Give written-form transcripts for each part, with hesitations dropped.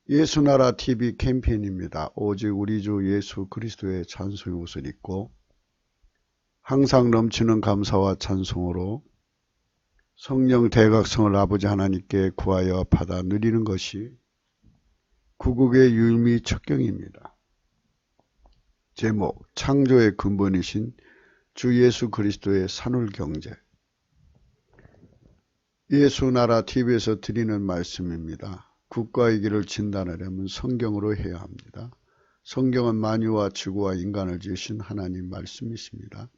예수나라 TV 캠페인입니다. 오직 우리 주 예수 그리스도의 찬송의 옷을 입고 항상 넘치는 감사와 찬송으로 성령 대각성을 아버지 하나님께 구하여 받아 누리는 것이 구국의 유일미 척경입니다. 제목, 창조의 근본이신 주 예수 그리스도의 산울경제. 예수나라 TV에서 드리는 말씀입니다. 국가의 길을 진단하려면 성경으로 해야 합니다. 성경은 만유와 지구와 인간을 지으신 하나님 말씀이십니다.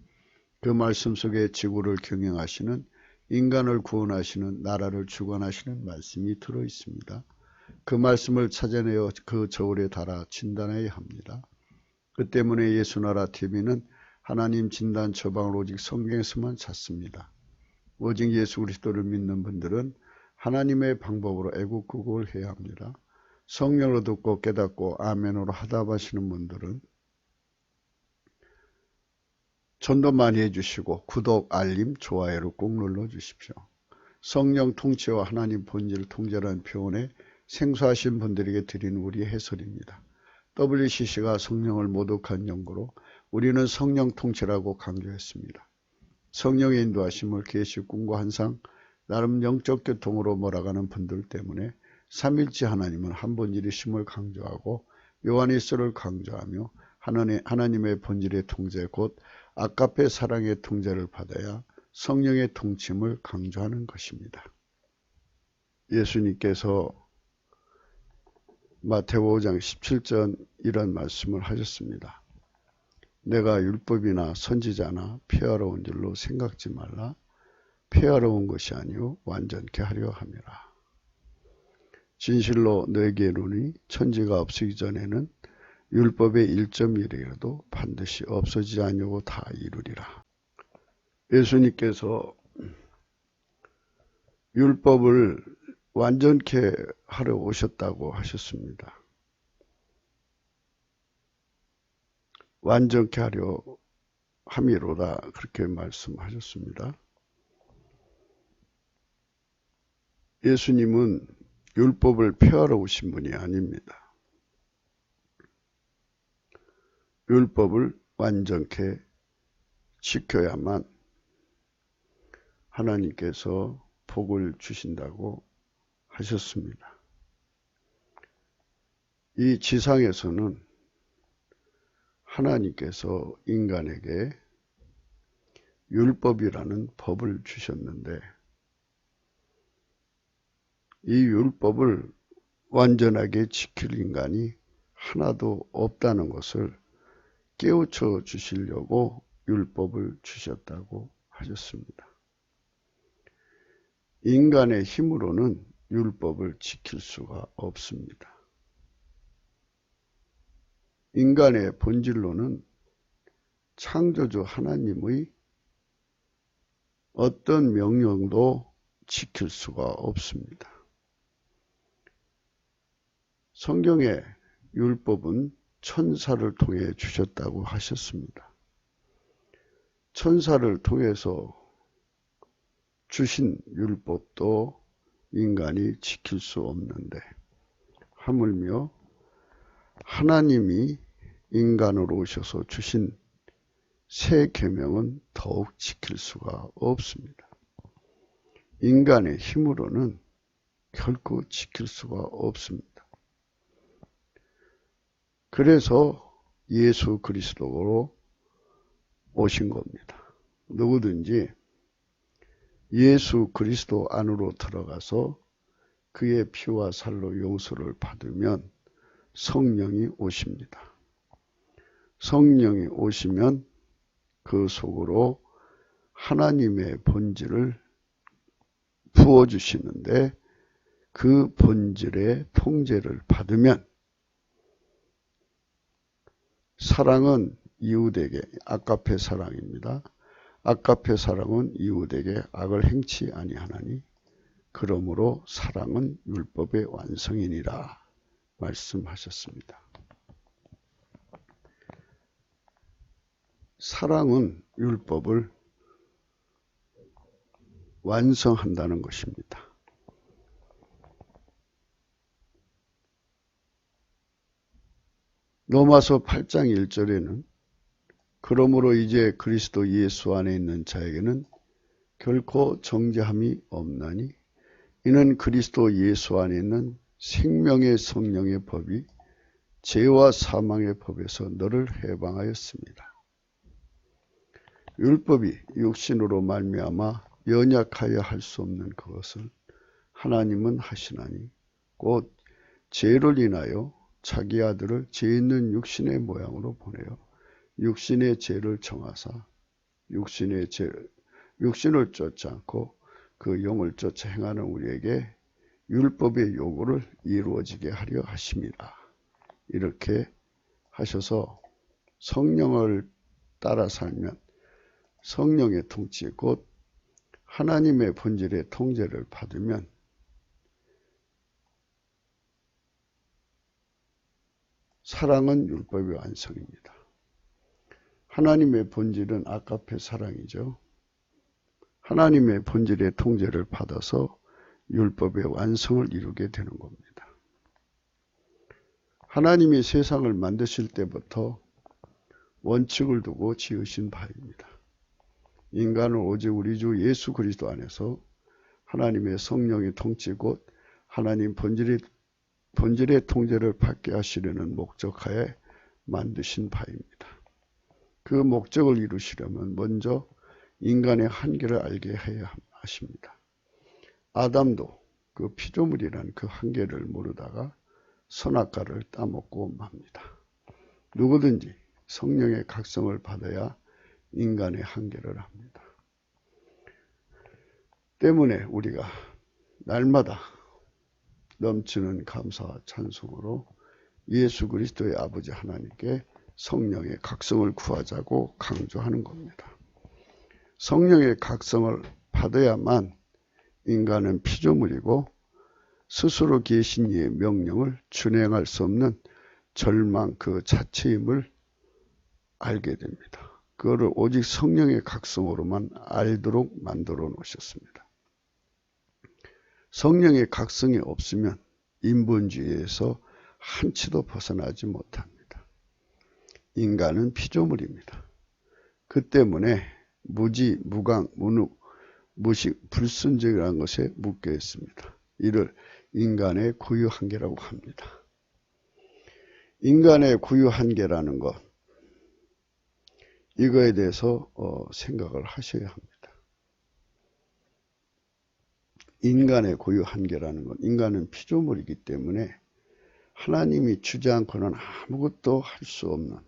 그 말씀 속에 지구를 경영하시는, 인간을 구원하시는, 나라를 주관하시는 말씀이 들어있습니다. 그 말씀을 찾아내어 그 저울에 달아 진단해야 합니다. 그 때문에 예수나라 TV는 하나님 진단 처방을 오직 성경에서만 찾습니다. 오직 예수 그리스도를 믿는 분들은 하나님의 방법으로 애국구국을 해야 합니다. 성령으로 듣고 깨닫고 아멘으로 하답하시는 분들은 전도 많이 해주시고 구독, 알림, 좋아요를 꼭 눌러주십시오. 성령 통치와 하나님 본질 통제라는 표현에 생소하신 분들에게 드리는 우리의 해설입니다. WCC가 성령을 모독한 연구로 우리는 성령 통치라고 강조했습니다. 성령의 인도하심을 계시, 꿈과 환상, 나름 영적 교통으로 몰아가는 분들 때문에 삼일째 하나님은 한 본질이심을 강조하고 요한일서를 강조하며 하나님의 본질의 통제 곧 아가페 사랑의 통제를 받아야 성령의 통침을 강조하는 것입니다. 예수님께서 마태복음 5장 17절 이런 말씀을 하셨습니다. 내가 율법이나 선지자나 폐하러운 줄로 생각지 말라. 폐하러운 것이 아니요 완전케 하려 함이라. 진실로 너에게 이르노니 천지가 없어지기 전에는 율법의 1.1이라도 반드시 없어지지 아니하고 다 이루리라. 예수님께서 율법을 완전케 하려 오셨다고 하셨습니다. 완전케 하려 함이로다 그렇게 말씀하셨습니다. 예수님은 율법을 폐하러 오신 분이 아닙니다. 율법을 완전케 지켜야만 하나님께서 복을 주신다고 하셨습니다. 이 지상에서는 하나님께서 인간에게 율법이라는 법을 주셨는데 이 율법을 완전하게 지킬 인간이 하나도 없다는 것을 깨우쳐 주시려고 율법을 주셨다고 하셨습니다. 인간의 힘으로는 율법을 지킬 수가 없습니다. 인간의 본질로는 창조주 하나님의 어떤 명령도 지킬 수가 없습니다. 성경의 율법은 천사를 통해 주셨다고 하셨습니다. 천사를 통해서 주신 율법도 인간이 지킬 수 없는데 하물며 하나님이 인간으로 오셔서 주신 새 계명은 더욱 지킬 수가 없습니다. 인간의 힘으로는 결코 지킬 수가 없습니다. 그래서 예수 그리스도로 오신 겁니다. 누구든지 예수 그리스도 안으로 들어가서 그의 피와 살로 용서를 받으면 성령이 오십니다. 성령이 오시면 그 속으로 하나님의 본질을 부어주시는데 그 본질의 통제를 받으면 사랑은 이웃에게 아가페 사랑입니다. 아가페 사랑은 이웃에게 악을 행치 아니하나니 그러므로 사랑은 율법의 완성이니라 말씀하셨습니다. 사랑은 율법을 완성한다는 것입니다. 로마서 8장 1절에는 그러므로 이제 그리스도 예수 안에 있는 자에게는 결코 정죄함이 없나니 이는 그리스도 예수 안에 있는 생명의 성령의 법이 죄와 사망의 법에서 너를 해방하였습니다. 율법이 육신으로 말미암아 연약하여 할 수 없는 그것을 하나님은 하시나니 곧 죄를 인하여 자기 아들을 죄 있는 육신의 모양으로 보내어 육신의 죄를 정하사 육신을 쫓지 않고 그 영을 쫓아 행하는 우리에게 율법의 요구를 이루어지게 하려 하심이라. 이렇게 하셔서 성령을 따라 살면 성령의 통치 곧 하나님의 본질의 통제를 받으면 사랑은 율법의 완성입니다. 하나님의 본질은 아가페 사랑이죠. 하나님의 본질의 통제를 받아서 율법의 완성을 이루게 되는 겁니다. 하나님이 세상을 만드실 때부터 원칙을 두고 지으신 바입니다. 인간은 오직 우리 주 예수 그리스도 안에서 하나님의 성령의 통치 곧 하나님 본질의 통제를 받게 하시려는 목적하에 만드신 바입니다. 그 목적을 이루시려면 먼저 인간의 한계를 알게 해야 하십니다. 아담도 그 피조물이라는 그 한계를 모르다가 선악과를 따먹고 맙니다. 누구든지 성령의 각성을 받아야 인간의 한계를 합니다. 때문에 우리가 날마다 넘치는 감사와 찬송으로 예수 그리스도의 아버지 하나님께 성령의 각성을 구하자고 강조하는 겁니다. 성령의 각성을 받아야만 인간은 피조물이고 스스로 계신 이의 명령을 준행할 수 없는 절망 그 자체임을 알게 됩니다. 그거를 오직 성령의 각성으로만 알도록 만들어 놓으셨습니다. 성령의 각성이 없으면 인본주의에서 한치도 벗어나지 못합니다. 인간은 피조물입니다. 그 때문에 무지, 무강, 무능, 무식, 불순종이라는 것에 묶여 있습니다. 이를 인간의 고유 한계라고 합니다. 인간의 고유 한계라는 것, 이거에 대해서 생각을 하셔야 합니다. 인간의 고유 한계라는 건 인간은 피조물이기 때문에 하나님이 주지 않고는 아무것도 할 수 없는,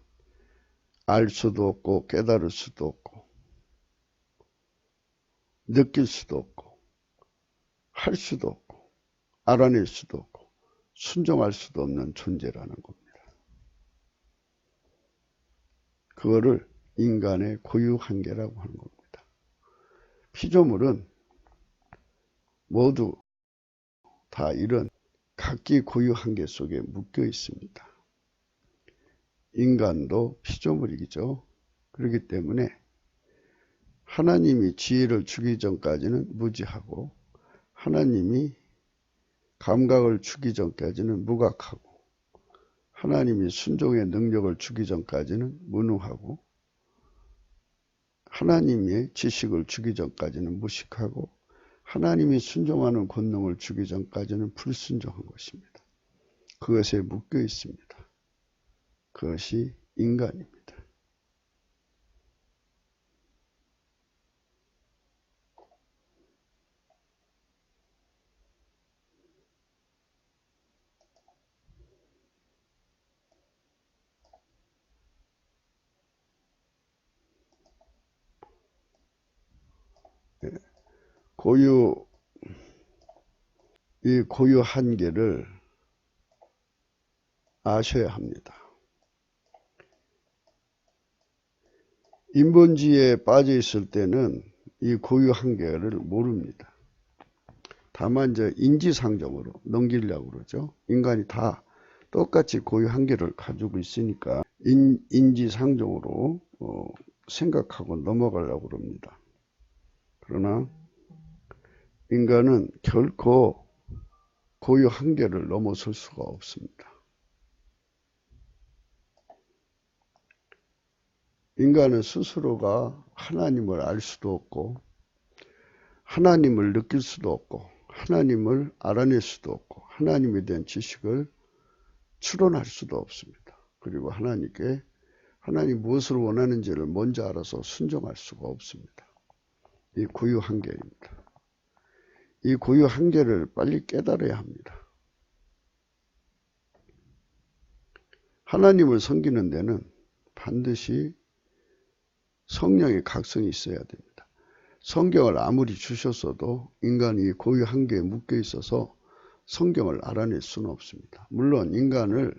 알 수도 없고 깨달을 수도 없고 느낄 수도 없고 할 수도 없고 알아낼 수도 없고 순종할 수도 없는 존재라는 겁니다. 그거를 인간의 고유 한계라고 하는 겁니다. 피조물은 모두 다 이런 각기 고유 한계 속에 묶여 있습니다. 인간도 피조물이죠. 그렇기 때문에 하나님이 지혜를 주기 전까지는 무지하고 하나님이 감각을 주기 전까지는 무각하고 하나님이 순종의 능력을 주기 전까지는 무능하고 하나님의 지식을 주기 전까지는 무식하고 하나님이 순종하는 권능을 주기 전까지는 불순종한 것입니다. 그것에 묶여 있습니다. 그것이 인간입니다. 이 고유 한계를 아셔야 합니다. 인본주의에 빠져 있을 때는 이 고유 한계를 모릅니다. 다만 이제 인지상정으로 넘기려고 그러죠. 인간이 다 똑같이 고유 한계를 가지고 있으니까 인지상정으로 생각하고 넘어가려고 그럽니다. 그러나 인간은 결코 고유 한계를 넘어설 수가 없습니다. 인간은 스스로가 하나님을 알 수도 없고 하나님을 느낄 수도 없고 하나님을 알아낼 수도 없고 하나님에 대한 지식을 추론할 수도 없습니다. 그리고 하나님께 하나님 무엇을 원하는지를 먼저 알아서 순종할 수가 없습니다. 이 고유 한계입니다. 이 고유 한계를 빨리 깨달아야 합니다. 하나님을 섬기는 데는 반드시 성령의 각성이 있어야 됩니다. 성경을 아무리 주셨어도 인간이 고유 한계에 묶여 있어서 성경을 알아낼 수는 없습니다. 물론 인간을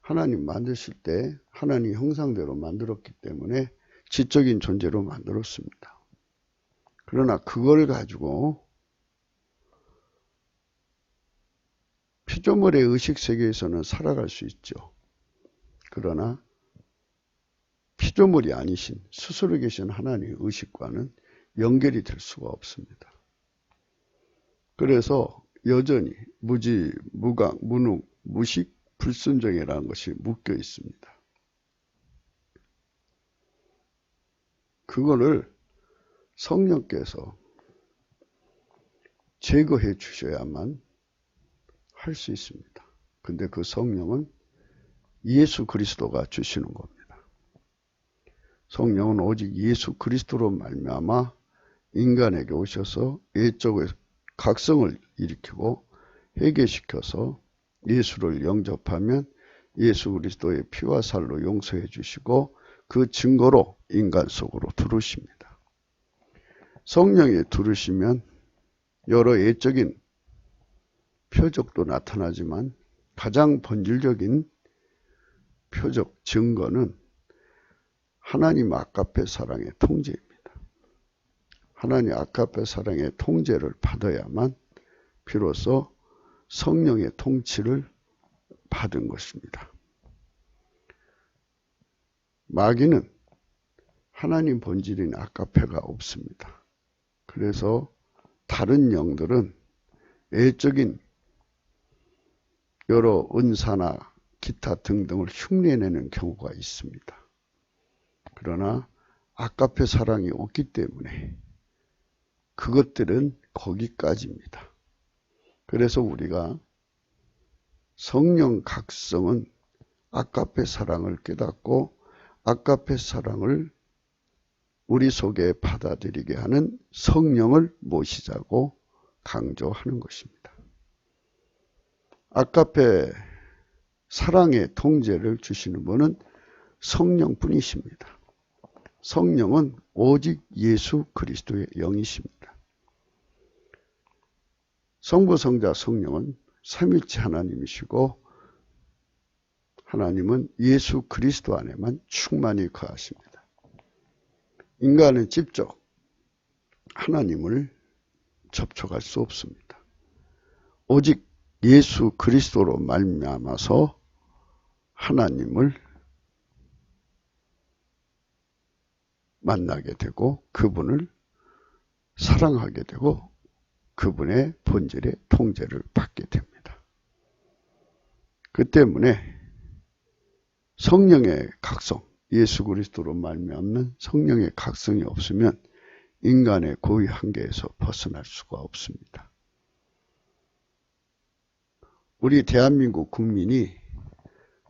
하나님 만드실 때 하나님 형상대로 만들었기 때문에 지적인 존재로 만들었습니다. 그러나 그걸 가지고 피조물의 의식세계에서는 살아갈 수 있죠. 그러나 피조물이 아니신 스스로 계신 하나님의 의식과는 연결이 될 수가 없습니다. 그래서 여전히 무지, 무각, 무능, 무식, 불순종이라는 것이 묶여 있습니다. 그거를 성령께서 제거해 주셔야만 할 수 있습니다. 근데 그 성령은 예수 그리스도가 주시는 겁니다. 성령은 오직 예수 그리스도로 말미암아 인간에게 오셔서 예적의 각성을 일으키고 회개시켜서 예수를 영접하면 예수 그리스도의 피와 살로 용서해 주시고 그 증거로 인간 속으로 들어오십니다. 성령이 들으시면 여러 예적인 표적도 나타나지만 가장 본질적인 표적 증거는 하나님 아가페 사랑의 통제입니다. 하나님 아가페 사랑의 통제를 받아야만 비로소 성령의 통치를 받은 것입니다. 마귀는 하나님 본질인 아가페가 없습니다. 그래서 다른 영들은 외적인 여러 은사나 기타 등등을 흉내내는 경우가 있습니다. 그러나 아가페 사랑이 없기 때문에 그것들은 거기까지입니다. 그래서 우리가 성령 각성은 아가페 사랑을 깨닫고 아가페 사랑을 우리 속에 받아들이게 하는 성령을 모시자고 강조하는 것입니다. 아가페 사랑의 통제를 주시는 분은 성령뿐이십니다. 성령은 오직 예수 그리스도의 영이십니다. 성부, 성자, 성령은 삼위일체 하나님이시고 하나님은 예수 그리스도 안에만 충만히 거하십니다. 인간은 직접 하나님을 접촉할 수 없습니다. 오직 예수 그리스도로 말미암아서 하나님을 만나게 되고 그분을 사랑하게 되고 그분의 본질의 통제를 받게 됩니다. 그 때문에 성령의 각성, 예수 그리스도로 말미암는 성령의 각성이 없으면 인간의 고유 한계에서 벗어날 수가 없습니다. 우리 대한민국 국민이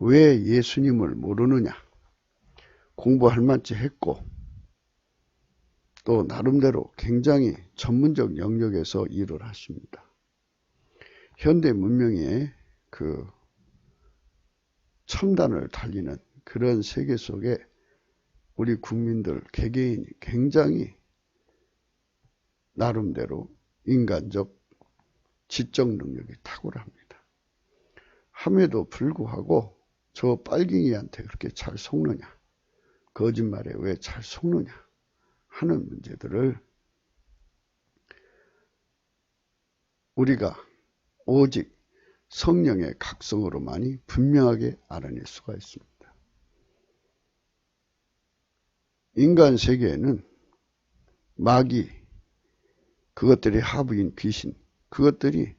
왜 예수님을 모르느냐? 공부할 만치 했고 또 나름대로 굉장히 전문적 영역에서 일을 하십니다. 현대 문명의 그 첨단을 달리는 그런 세계 속에 우리 국민들 개개인이 굉장히 나름대로 인간적 지적 능력이 탁월합니다. 함에도 불구하고 저 빨갱이한테 그렇게 잘 속느냐, 거짓말에 왜 잘 속느냐 하는 문제들을 우리가 오직 성령의 각성으로만이 분명하게 알아낼 수가 있습니다. 인간 세계에는 마귀, 그것들이 하부인 귀신, 그것들이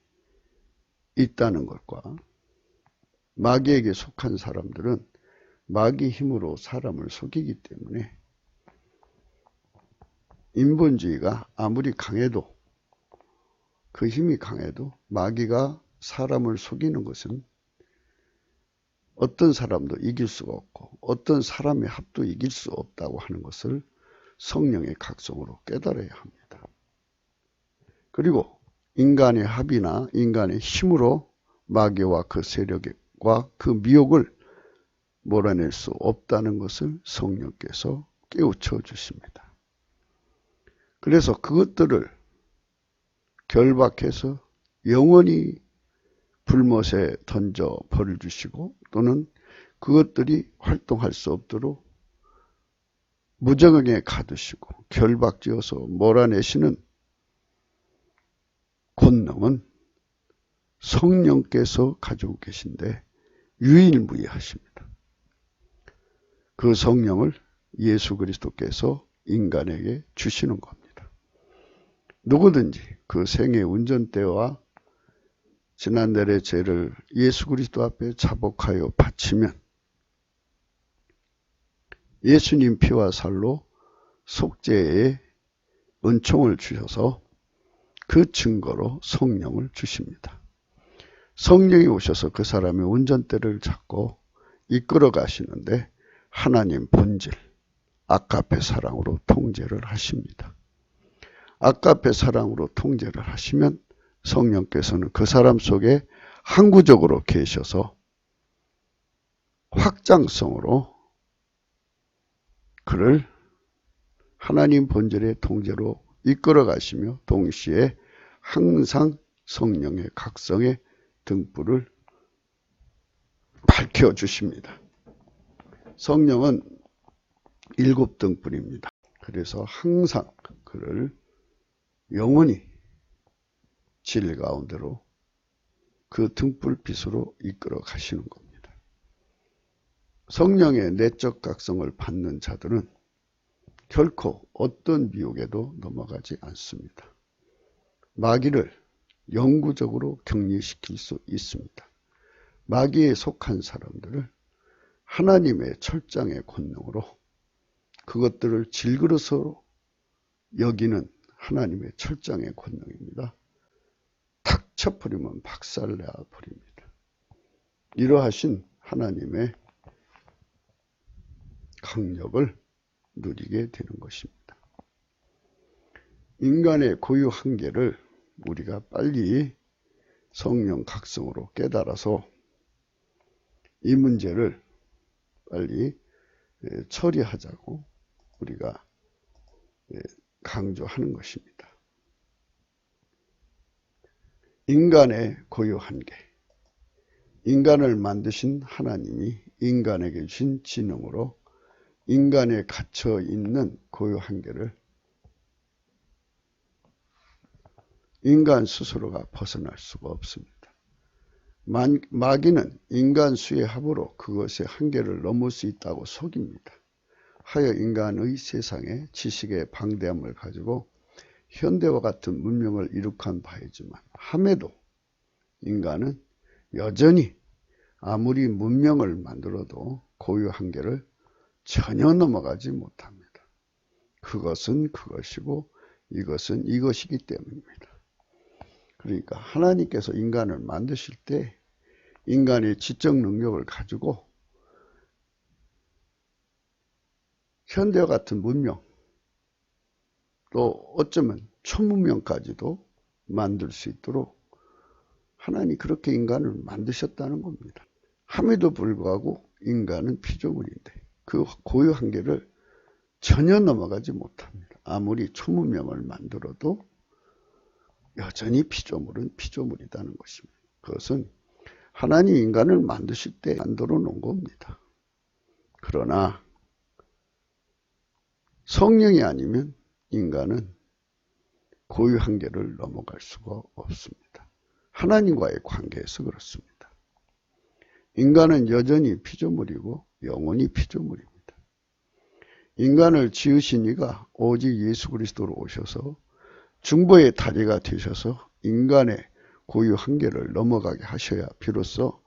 있다는 것과 마귀에게 속한 사람들은 마귀 힘으로 사람을 속이기 때문에 인본주의가 아무리 강해도, 그 힘이 강해도 마귀가 사람을 속이는 것은 어떤 사람도 이길 수가 없고 어떤 사람의 합도 이길 수 없다고 하는 것을 성령의 각성으로 깨달아야 합니다. 그리고 인간의 합이나 인간의 힘으로 마귀와 그 세력과 그 미혹을 몰아낼 수 없다는 것을 성령께서 깨우쳐 주십니다. 그래서 그것들을 결박해서 영원히 불못에 던져 버려주시고, 또는 그것들이 활동할 수 없도록 무정하게 가두시고 결박지어서 몰아내시는 권능은 성령께서 가지고 계신데 유일무이하십니다. 그 성령을 예수 그리스도께서 인간에게 주시는 겁니다. 누구든지 그 생애 운전대와 지난날의 죄를 예수 그리스도 앞에 자복하여 바치면 예수님 피와 살로 속죄의 은총을 주셔서 그 증거로 성령을 주십니다. 성령이 오셔서 그 사람의 운전대를 잡고 이끌어 가시는데 하나님 본질, 아가페 사랑으로 통제를 하십니다. 아가페 사랑으로 통제를 하시면 성령께서는 그 사람 속에 항구적으로 계셔서 확장성으로 그를 하나님 본질의 통제로 이끌어 가시며 동시에 항상 성령의 각성의 등불을 밝혀 주십니다. 성령은 7등불입니다. 그래서 항상 그를 영원히 진리 가운데로 그 등불빛으로 이끌어 가시는 겁니다. 성령의 내적 각성을 받는 자들은 결코 어떤 미혹에도 넘어가지 않습니다. 마귀를 영구적으로 격리시킬 수 있습니다. 마귀에 속한 사람들을 하나님의 철장의 권능으로 그것들을 질그릇으로 여기는 하나님의 철장의 권능입니다. 탁 쳐버리면 박살내 버립니다. 이러하신 하나님의 강력을 누리게 되는 것입니다. 인간의 고유 한계를 우리가 빨리 성령 각성으로 깨달아서 이 문제를 빨리 처리하자고 우리가 강조하는 것입니다. 인간의 고유 한계, 인간을 만드신 하나님이 인간에게 주신 지능으로 인간에 갇혀 있는 고유 한계를 인간 스스로가 벗어날 수가 없습니다. 마귀는 인간 수의 합으로 그것의 한계를 넘을 수 있다고 속입니다. 하여 인간의 세상에 지식의 방대함을 가지고 현대와 같은 문명을 이룩한 바이지만 함에도 인간은 여전히 아무리 문명을 만들어도 고유 한계를 전혀 넘어가지 못합니다. 그것은 그것이고 이것은 이것이기 때문입니다. 그러니까 하나님께서 인간을 만드실 때 인간의 지적 능력을 가지고 현대와 같은 문명, 또 어쩌면 초문명까지도 만들 수 있도록 하나님이 그렇게 인간을 만드셨다는 겁니다. 함에도 불구하고 인간은 피조물인데 그 고유 한계를 전혀 넘어가지 못합니다. 아무리 초문명을 만들어도 여전히 피조물은 피조물이라는 것입니다. 그것은 하나님 인간을 만드실 때 만들어 놓은 겁니다. 그러나 성령이 아니면 인간은 고유 한계를 넘어갈 수가 없습니다. 하나님과의 관계에서 그렇습니다. 인간은 여전히 피조물이고 영원히 피조물입니다. 인간을 지으신 이가 오직 예수 그리스도로 오셔서 중보의 다리가 되셔서 인간의 고유 한계를 넘어가게 하셔야 비로소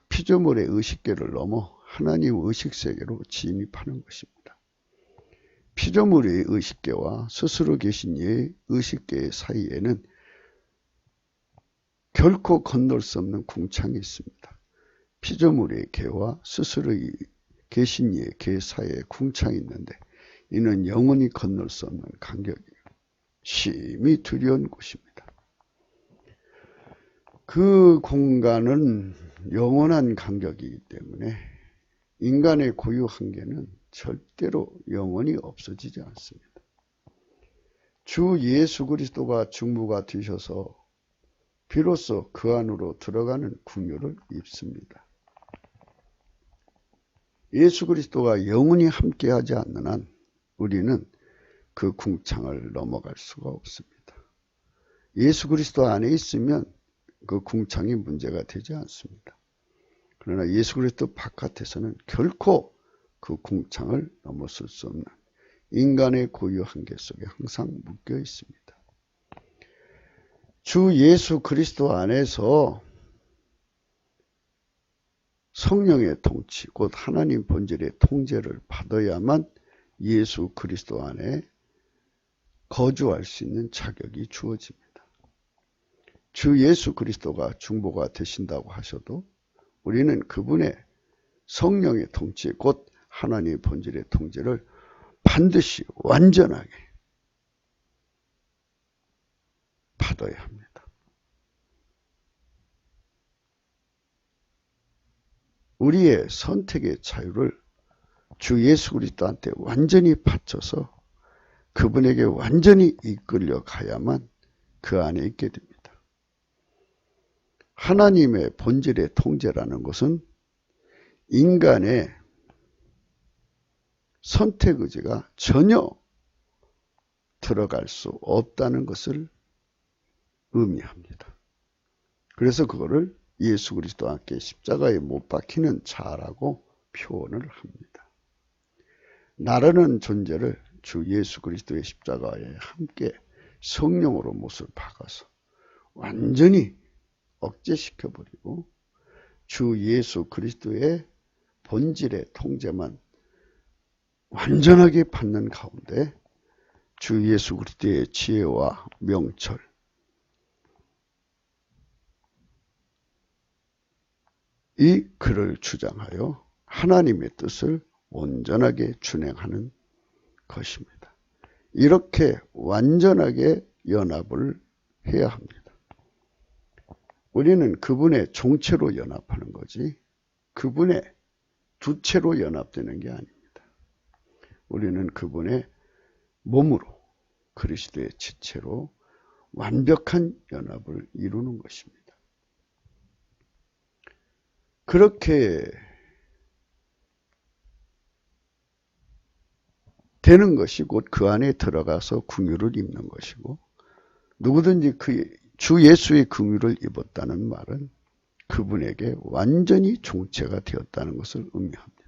피조물의 의식계를 넘어 하나님 의식세계로 진입하는 것입니다. 피조물의 의식계와 스스로 계신 이의 의식계 사이에는 결코 건널 수 없는 궁창이 있습니다. 피조물의 계와 스스로 계신 이의 계 사이에 궁창이 있는데 이는 영원히 건널 수 없는 간격이에요. 심히 두려운 곳입니다. 그 공간은 영원한 간격이기 때문에 인간의 고유 한계는 절대로 영원히 없어지지 않습니다. 주 예수 그리스도가 중보가 되셔서 비로소 그 안으로 들어가는 긍휼을 입습니다. 예수 그리스도가 영원히 함께하지 않는 한 우리는 그 궁창을 넘어갈 수가 없습니다. 예수 그리스도 안에 있으면 그 궁창이 문제가 되지 않습니다. 그러나 예수 그리스도 바깥에서는 결코 그 궁창을 넘어설 수 없는 인간의 고유 한계 속에 항상 묶여 있습니다. 주 예수 그리스도 안에서 성령의 통치, 곧 하나님 본질의 통제를 받아야만 예수 그리스도 안에 거주할 수 있는 자격이 주어집니다. 주 예수 그리스도가 중보가 되신다고 하셔도 우리는 그분의 성령의 통치, 곧 하나님의 본질의 통제를 반드시 완전하게 받아야 합니다. 우리의 선택의 자유를 주 예수 그리스도한테 완전히 바쳐서 그분에게 완전히 이끌려 가야만 그 안에 있게 됩니다. 하나님의 본질의 통제라는 것은 인간의 선택 의지가 전혀 들어갈 수 없다는 것을 의미합니다. 그래서 그거를 예수 그리스도와 함께 십자가에 못 박히는 자라고 표현을 합니다. 나라는 존재를 주 예수 그리스도의 십자가에 함께 성령으로 못을 박아서 완전히 억제시켜버리고 주 예수 그리스도의 본질의 통제만 완전하게 받는 가운데 주 예수 그리스도의 지혜와 명철, 이 글을 주장하여 하나님의 뜻을 온전하게 준행하는 것입니다. 이렇게 완전하게 연합을 해야 합니다. 우리는 그분의 종체로 연합하는 거지 그분의 두체로 연합되는 게 아닙니다. 우리는 그분의 몸으로 그리스도의 지체로 완벽한 연합을 이루는 것입니다. 그렇게 되는 것이 곧 그 안에 들어가서 긍휼을 입는 것이고 누구든지 주 예수의 긍휼을 입었다는 말은 그분에게 완전히 종체가 되었다는 것을 의미합니다.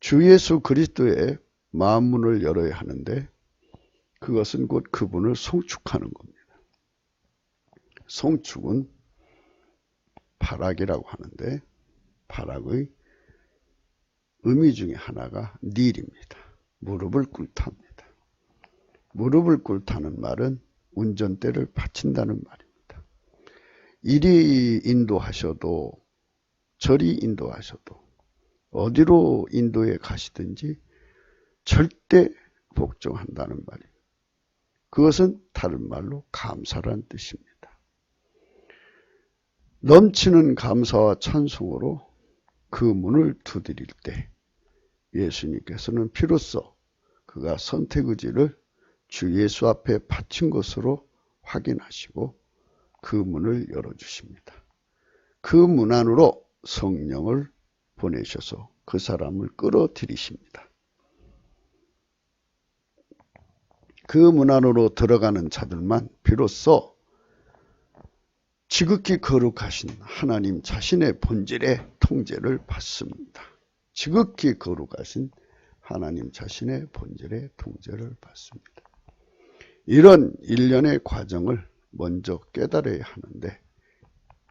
주 예수 그리스도의 마음문을 열어야 하는데 그것은 곧 그분을 송축하는 겁니다. 송축은 발악이라고 하는데 발악의 의미 중에 하나가 닐입니다. 무릎을 꿇답니다. 무릎을 꿇다는 말은 운전대를 받친다는 말입니다. 이리 인도하셔도 저리 인도하셔도 어디로 인도해 가시든지 절대 복종한다는 말입니다. 그것은 다른 말로 감사란 뜻입니다. 넘치는 감사와 찬송으로 그 문을 두드릴 때 예수님께서는 비로소 그가 선택의지를 주 예수 앞에 바친 것으로 확인하시고 그 문을 열어주십니다. 그 문 안으로 성령을 보내셔서 그 사람을 끌어들이십니다. 그 문 안으로 들어가는 자들만 비로소 지극히 거룩하신 하나님 자신의 본질의 통제를 받습니다. 지극히 거룩하신 하나님 자신의 본질의 통제를 받습니다. 이런 일련의 과정을 먼저 깨달아야 하는데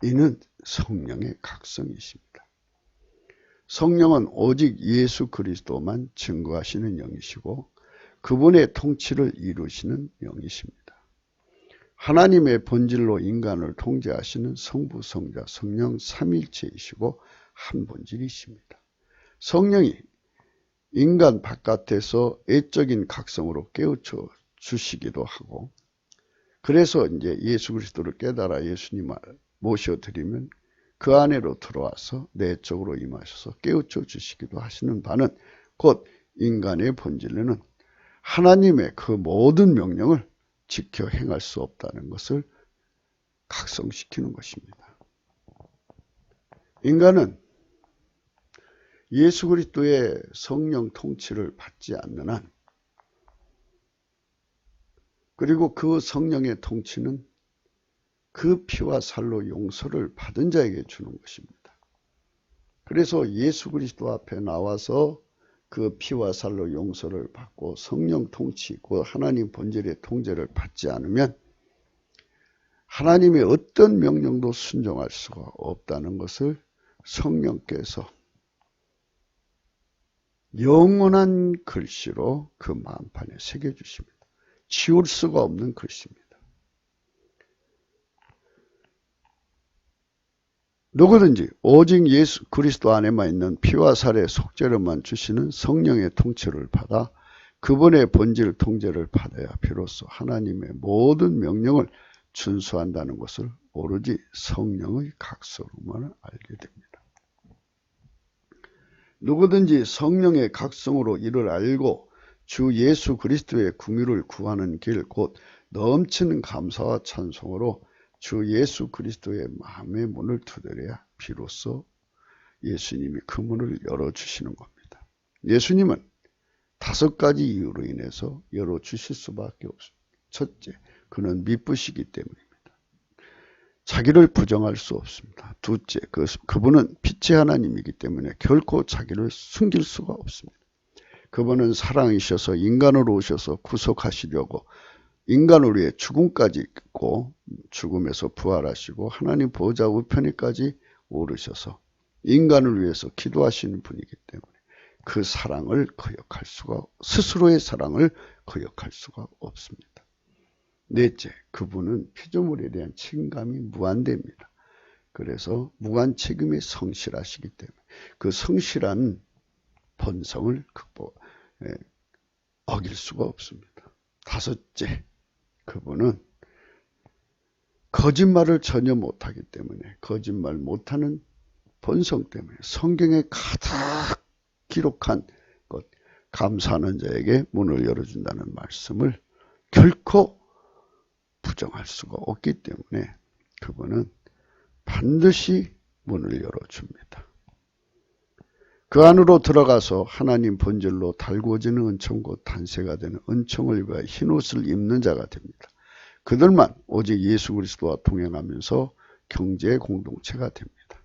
이는 성령의 각성이십니다. 성령은 오직 예수 그리스도만 증거하시는 영이시고 그분의 통치를 이루시는 영이십니다. 하나님의 본질로 인간을 통제하시는 성부, 성자, 성령 삼일체이시고 한 본질이십니다. 성령이 인간 바깥에서 애적인 각성으로 깨우쳐 주시기도 하고, 그래서 이제 예수 그리스도를 깨달아 예수님을 모셔드리면 그 안으로 들어와서 내적으로 임하셔서 깨우쳐 주시기도 하시는 바는 곧 인간의 본질에는 하나님의 그 모든 명령을 지켜 행할 수 없다는 것을 각성시키는 것입니다. 인간은 예수 그리스도의 성령 통치를 받지 않는 한, 그리고 그 성령의 통치는 그 피와 살로 용서를 받은 자에게 주는 것입니다. 그래서 예수 그리스도 앞에 나와서 그 피와 살로 용서를 받고 성령 통치, 그 하나님 본질의 통제를 받지 않으면 하나님의 어떤 명령도 순종할 수가 없다는 것을 성령께서 영원한 글씨로 그 마음판에 새겨주십니다. 지울 수가 없는 글씨입니다. 누구든지 오직 예수 그리스도 안에만 있는 피와 살의 속죄를만 주시는 성령의 통치를 받아 그분의 본질 통제를 받아야 비로소 하나님의 모든 명령을 준수한다는 것을 오로지 성령의 각성으로만 알게 됩니다. 누구든지 성령의 각성으로 이를 알고 주 예수 그리스도의 긍휼을 구하는 길, 곧 넘치는 감사와 찬송으로 주 예수 그리스도의 마음의 문을 두드려야 비로소 예수님이 그 문을 열어주시는 겁니다. 예수님은 5가지 이유로 인해서 열어주실 수밖에 없습니다. 첫째, 그는 미쁘시기 때문입니다. 자기를 부정할 수 없습니다. 둘째, 그분은 빛의 하나님이기 때문에 결코 자기를 숨길 수가 없습니다. 그분은 사랑이셔서 인간으로 오셔서 구속하시려고 인간을 위해 죽음까지 있고 죽음에서 부활하시고 하나님 보좌 우편에까지 오르셔서 인간을 위해서 기도하시는 분이기 때문에 그 사랑을 거역할 수가, 스스로의 사랑을 거역할 수가 없습니다. 넷째, 그분은 피조물에 대한 책임감이 무한대입니다. 그래서 무한 책임에 성실하시기 때문에 그 성실한 본성을 어길 수가 없습니다. 다섯째, 그분은 거짓말을 전혀 못하기 때문에 거짓말 못하는 본성 때문에 성경에 가득 기록한 것, 감사하는 자에게 문을 열어준다는 말씀을 결코 부정할 수가 없기 때문에 그분은 반드시 문을 열어줍니다. 그 안으로 들어가서 하나님 본질로 달구어지는 은총, 곧 단세가 되는 은총을 입어 흰옷을 입는 자가 됩니다. 그들만 오직 예수 그리스도와 동행하면서 경제의 공동체가 됩니다.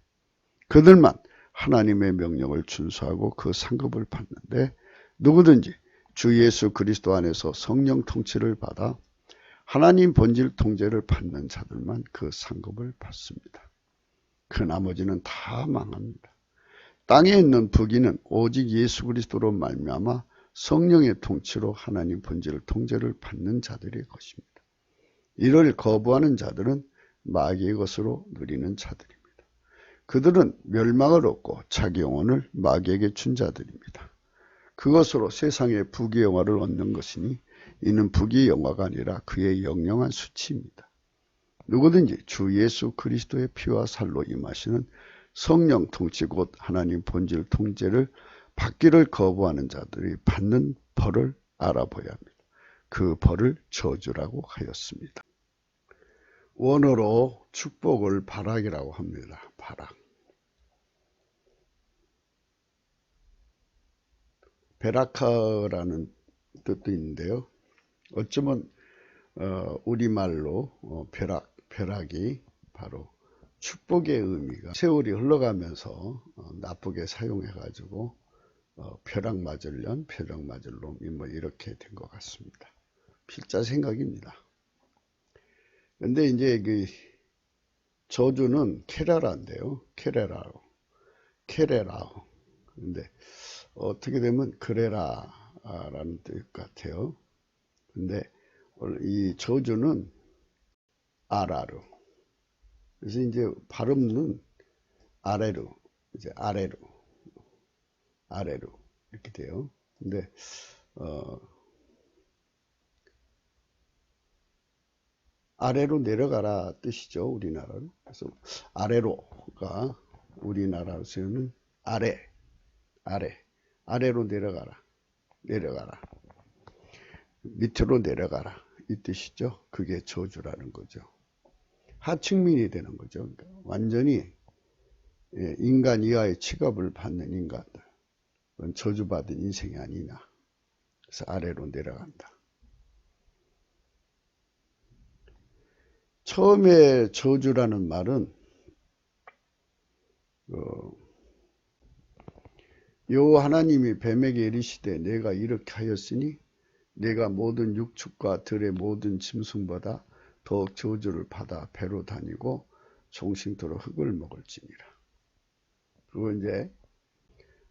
그들만 하나님의 명령을 준수하고 그 상급을 받는데, 누구든지 주 예수 그리스도 안에서 성령 통치를 받아 하나님 본질 통제를 받는 자들만 그 상급을 받습니다. 그 나머지는 다 망합니다. 땅에 있는 부귀는 오직 예수 그리스도로 말미암아 성령의 통치로 하나님 본질 통제를 받는 자들의 것입니다. 이를 거부하는 자들은 마귀의 것으로 누리는 자들입니다. 그들은 멸망을 얻고 자기 영혼을 마귀에게 준 자들입니다. 그것으로 세상의 부귀 영화를 얻는 것이니 이는 부귀 영화가 아니라 그의 영영한 수치입니다. 누구든지 주 예수 그리스도의 피와 살로 임하시는 성령 통치 곧 하나님 본질 통제를 받기를 거부하는 자들이 받는 벌을 알아봐야 합니다. 그 벌을 저주라고 하였습니다. 원어로 축복을 바락이라고 합니다. 바락. 베라카라는 뜻도 있는데요. 어쩌면 우리말로 벼락이 바로 축복의 의미가 세월이 흘러가면서 나쁘게 사용해가지고 벼락 맞을 년, 벼락 맞을 놈이 뭐 이렇게 된 것 같습니다. 필자 생각입니다. 근데 이제 그 저주는 케레라인데요. 케레라오. 근데 어떻게 되면 그래라 라는 뜻 같아요. 근데 이 저주는 아라로. 그래서 이제 발음은 아래로, 이제 아래로 이렇게 돼요. 근데 아래로 내려가라 뜻이죠, 우리나라로. 그래서 아래로가 우리나라로서는 아래로 내려가라, 밑으로 내려가라 이 뜻이죠. 그게 저주라는 거죠. 하층민이 되는 거죠. 그러니까 완전히 인간 이하의 취급을 받는 인간들. 그건 저주받은 인생이 아니냐. 그래서 아래로 내려간다. 처음에 저주라는 말은 여호와 하나님이 뱀에게 이르시되 내가 이렇게 하였으니 내가 모든 육축과 들의 모든 짐승보다 더욱 저주를 받아 배로 다니고 종신토록 흙을 먹을지니라. 그리고 이제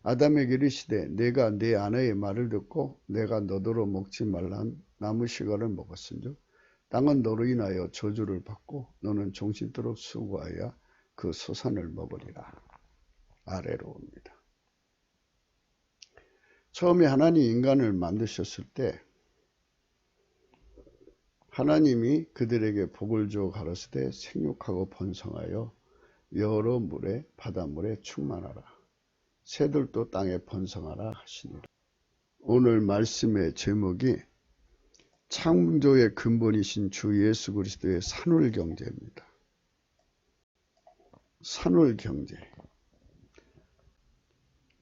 아담에게 이르시되 내가 내 아내의 말을 듣고 내가 너더러 먹지 말란 나무 실과를 먹었은즉 땅은 너로 인하여 저주를 받고 너는 종신토록 수고하여 그 소산을 먹으리라. 아래로 옵니다. 처음에 하나님 인간을 만드셨을 때 하나님이 그들에게 복을 주어 가라사대 생육하고 번성하여 여러 물에 바닷물에 충만하라. 새들도 땅에 번성하라 하시니라. 오늘 말씀의 제목이 창조의 근본이신 주 예수 그리스도의 산울경제입니다. 산울경제.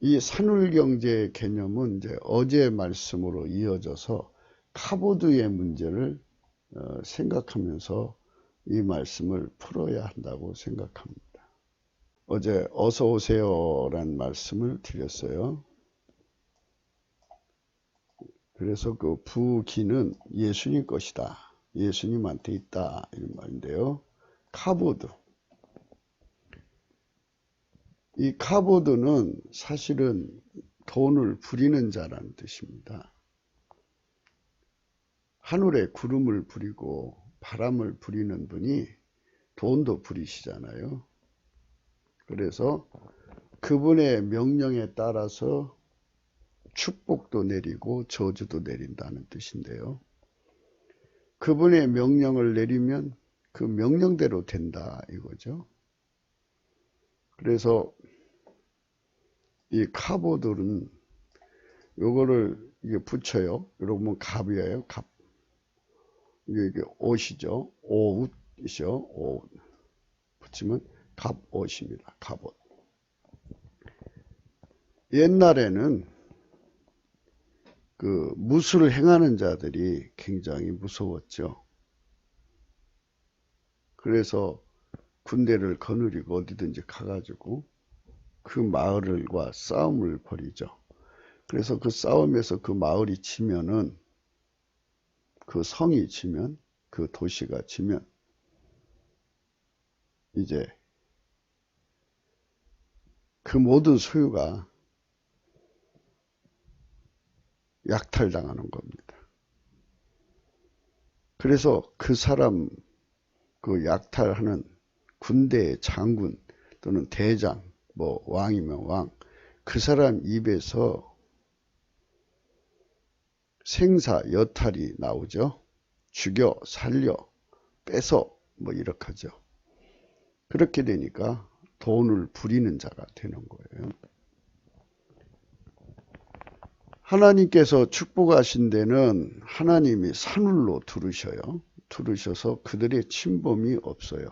이 산울경제의 개념은 이제 어제 말씀으로 이어져서 카보드의 문제를 생각하면서 이 말씀을 풀어야 한다고 생각합니다. 어제 어서 오세요 라는 말씀을 드렸어요. 그래서 그 부기는 예수님 것이다. 예수님한테 있다. 이런 말인데요. 카보드. 이 카보드는 사실은 돈을 부리는 자라는 뜻입니다. 하늘에 구름을 부리고 바람을 부리는 분이 돈도 부리시잖아요. 그래서 그분의 명령에 따라서 축복도 내리고 저주도 내린다는 뜻인데요. 그분의 명령을 내리면 그 명령대로 된다 이거죠. 그래서 이 카보들은 요거를 이게 붙여요. 여러분 보면 갑이에요. 갑. 이게 옷이죠. 옷이죠. 옷. 붙이면 갑옷입니다. 갑옷. 옛날에는 그 무술을 행하는 자들이 굉장히 무서웠죠. 그래서 군대를 거느리고 어디든지 가가지고 그 마을과 싸움을 벌이죠. 그래서 그 싸움에서 그 마을이 지면은 그 성이 지면 그 도시가 지면 이제 그 모든 소유가 약탈당하는 겁니다. 그래서 그 사람 그 약탈하는 군대의 장군 또는 대장 뭐 왕이면 왕 그 사람 입에서 생사 여탈이 나오죠. 죽여 살려 뺏어 뭐 이렇게 하죠. 그렇게 되니까 돈을 부리는 자가 되는 거예요. 하나님께서 축복하신 데는 하나님이 산울로 두르셔요. 두르셔서 그들의 침범이 없어요.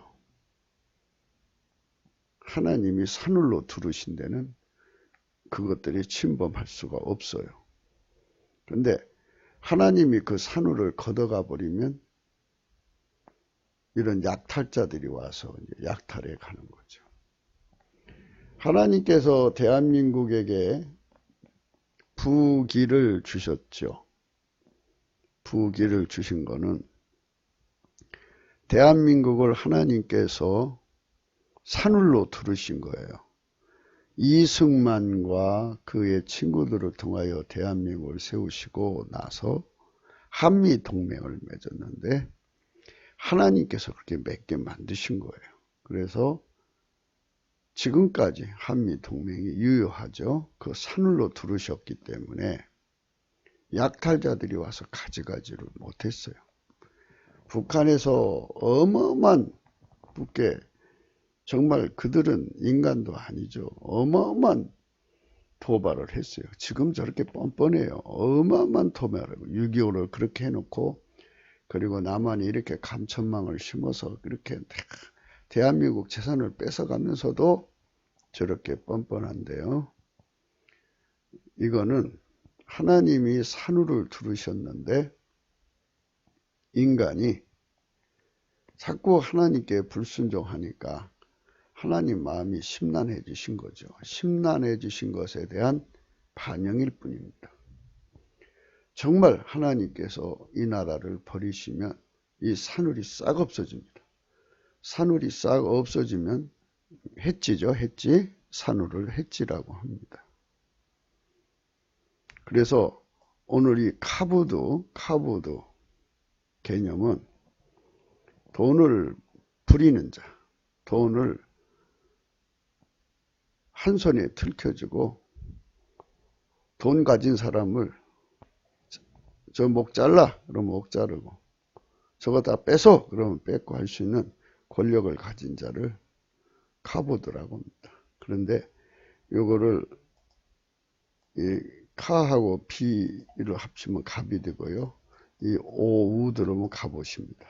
하나님이 산울로 두르신 데는 그것들이 침범할 수가 없어요. 그런데 하나님이 그 산울을 걷어가 버리면 이런 약탈자들이 와서 이제 약탈해 가는 거죠. 하나님께서 대한민국에게 부기를 주셨죠. 부기를 주신 거는 대한민국을 하나님께서 산울로 두르신 거예요. 이승만과 그의 친구들을 통하여 대한민국을 세우시고 나서 한미동맹을 맺었는데 하나님께서 그렇게 맺게 만드신 거예요. 그래서 지금까지 한미동맹이 유효하죠. 그 산울로 두르셨기 때문에 약탈자들이 와서 가져가지를 못했어요. 북한에서 어마어마한 북게 정말 그들은 인간도 아니죠. 어마어마한 도발을 했어요. 지금 저렇게 뻔뻔해요. 어마어마한 도발을 6.25를 그렇게 해놓고 그리고 남한이 이렇게 감천망을 심어서 그렇게 대한민국 재산을 뺏어가면서도 저렇게 뻔뻔한데요. 이거는 하나님이 산울을 두르셨는데 인간이 자꾸 하나님께 불순종하니까 하나님 마음이 심란해지신 거죠. 심란해지신 것에 대한 반영일 뿐입니다. 정말 하나님께서 이 나라를 버리시면 이 산울이 싹 없어집니다. 산울이 싹 없어지면 해지죠. 해지. 산울을 해지라고 합니다. 그래서 오늘 이 카보드 개념은 돈을 부리는 자, 돈을 한 손에 들켜주고 돈 가진 사람을 저 목 잘라 그러면 목 자르고 저거 다 뺏어 그러면 뺏고 할 수 있는 권력을 가진 자를 카보드라고 합니다. 그런데 요거를 이 카하고 비를 합치면 갑이 되고요. 이 오우 들어오면 갑옷입니다.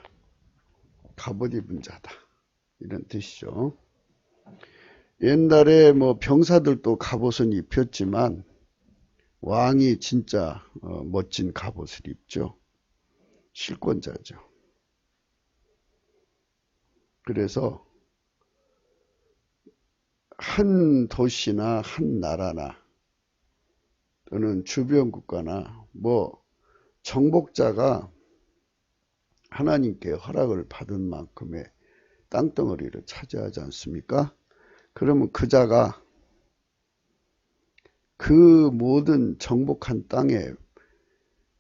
갑옷 입은 자다 이런 뜻이죠. 옛날에 뭐 병사들도 갑옷은 입혔지만 왕이 진짜 멋진 갑옷을 입죠. 실권자죠. 그래서 한 도시나 한 나라나 또는 주변 국가나 뭐 정복자가 하나님께 허락을 받은 만큼의 땅덩어리를 차지하지 않습니까? 그러면 그 자가 그 모든 정복한 땅의